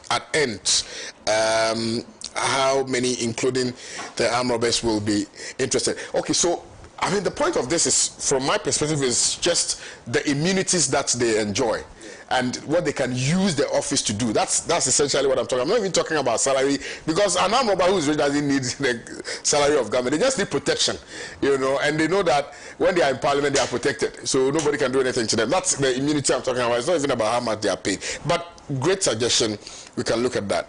how many, including the armed robbers, will be interested. Okay, so I mean, the point of this is, from my perspective, is just the immunities that they enjoy and what they can use the office to do. That's essentially what I'm talking about. I'm not even talking about salary, because an armed robber who doesn't need the salary of government. They just need protection, you know, and they know that when they are in parliament, they are protected. So nobody can do anything to them. That's the immunity I'm talking about. It's not even about how much they are paid. But great suggestion. We can look at that.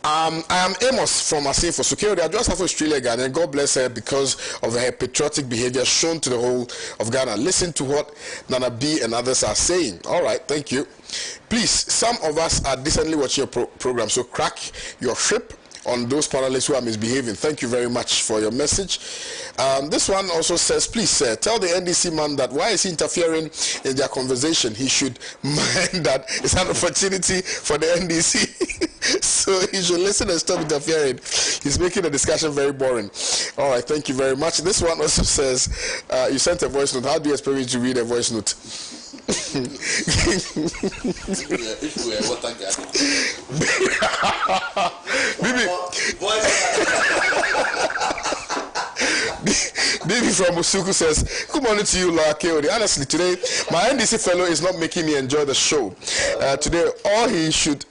I am Amos from Asifo. Security, I just have Australia, Ghana, and God bless her because of her patriotic behavior shown to the whole of Ghana. Listen to what Nana B and others are saying. All right, thank you. Please, some of us are decently watching your program, so crack your ship on those panelists who are misbehaving. Thank you very much for your message. This one also says, please, tell the NDC man that why is he interfering in their conversation? He should mind that it's an opportunity for the NDC. So he should listen and stop interfering. He's making the discussion very boring. All right, thank you very much. This one also says, you sent a voice note. How do you expect me to read a voice note? If we were water garden. Bibi from Musuku says, good morning to you, Laura Keodi. Honestly, today, my NDC fellow is not making me enjoy the show. Today, all he should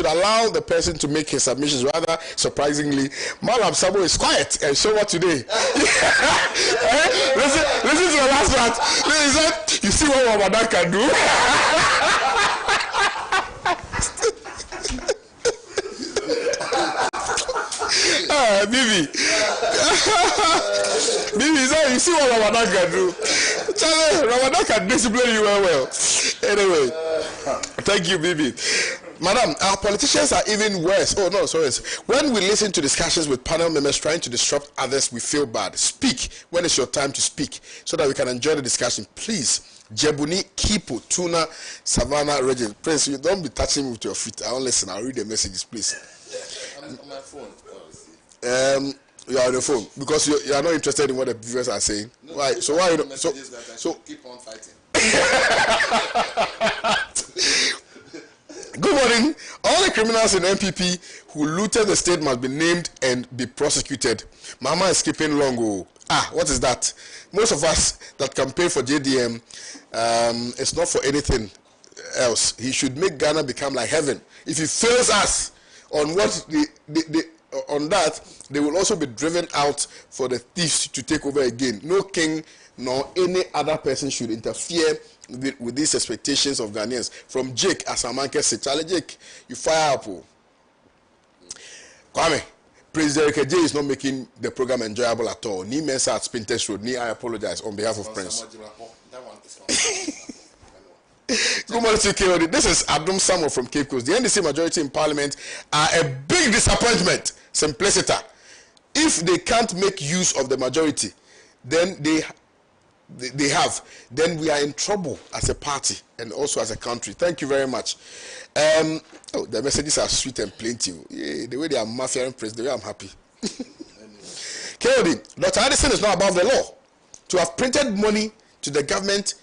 allow the person to make his submissions. Rather surprisingly, Malam Sabo is quiet and show what today. Listen to the last part. He said, you see what Ramadan can do? Bibi. Bibi, you see what Ramadan can do? Charlie, Ramadan can discipline you well. Anyway, thank you, Bibi. Madam, our politicians are even worse. Oh, no, sorry. When we listen to discussions with panel members trying to disrupt others, we feel bad. Speak when it's your time to speak so that we can enjoy the discussion. Please, Jebuni, Kipo, Tuna, Savannah, Regin. Prince, you don't be touching me with your feet. I won't listen. I'll read the messages, please. I'm on my phone. You are on the phone because you are not interested in what the viewers are saying. No, why? So why you don't? So keep on fighting. Good morning. All the criminals in MPP who looted the state must be named and be prosecuted. Mama is skipping long. What is that? Most of us that campaign for JDM, it's not for anything else. He should make Ghana become like heaven. If he fails us on what on that, they will also be driven out for the thieves to take over again. No king nor any other person should interfere with these expectations of Ghanaians. From Jake Asamanke said, Charlie Jake, you fire up. Kwame, President Derek J is not making the program enjoyable at all. Ni Mensa at Spinters Road. Ni I apologize on behalf of Prince. Good morning to KOD. This is Abdum Samuel from Cape Coast. The NDC majority in Parliament are a big disappointment. Simplicity. If they can't make use of the majority, then then we are in trouble as a party and also as a country. Thank you very much. The messages are sweet and plenty. Yeah, the way they are mafia and praise, the way I'm happy. KOD, Dr. Addison is not above the law. To have printed money to the government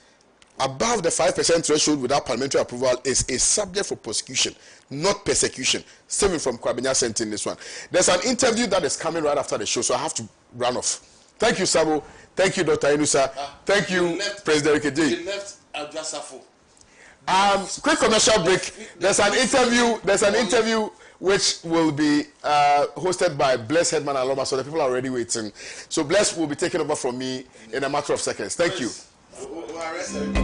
above the 5% threshold without parliamentary approval is a subject for prosecution, not persecution. Stephen from Kwabenya sent in this one. There's an interview that is coming right after the show, so I have to run off. Thank you, Sabo. Thank you, Dr. Inusa. Thank you, President Derek J. You left Adrasafo. Quick commercial break. There's an interview which will be hosted by Bless Headman Aloma, so the people are already waiting. So Bless will be taking over from me in a matter of seconds. Thank you. area.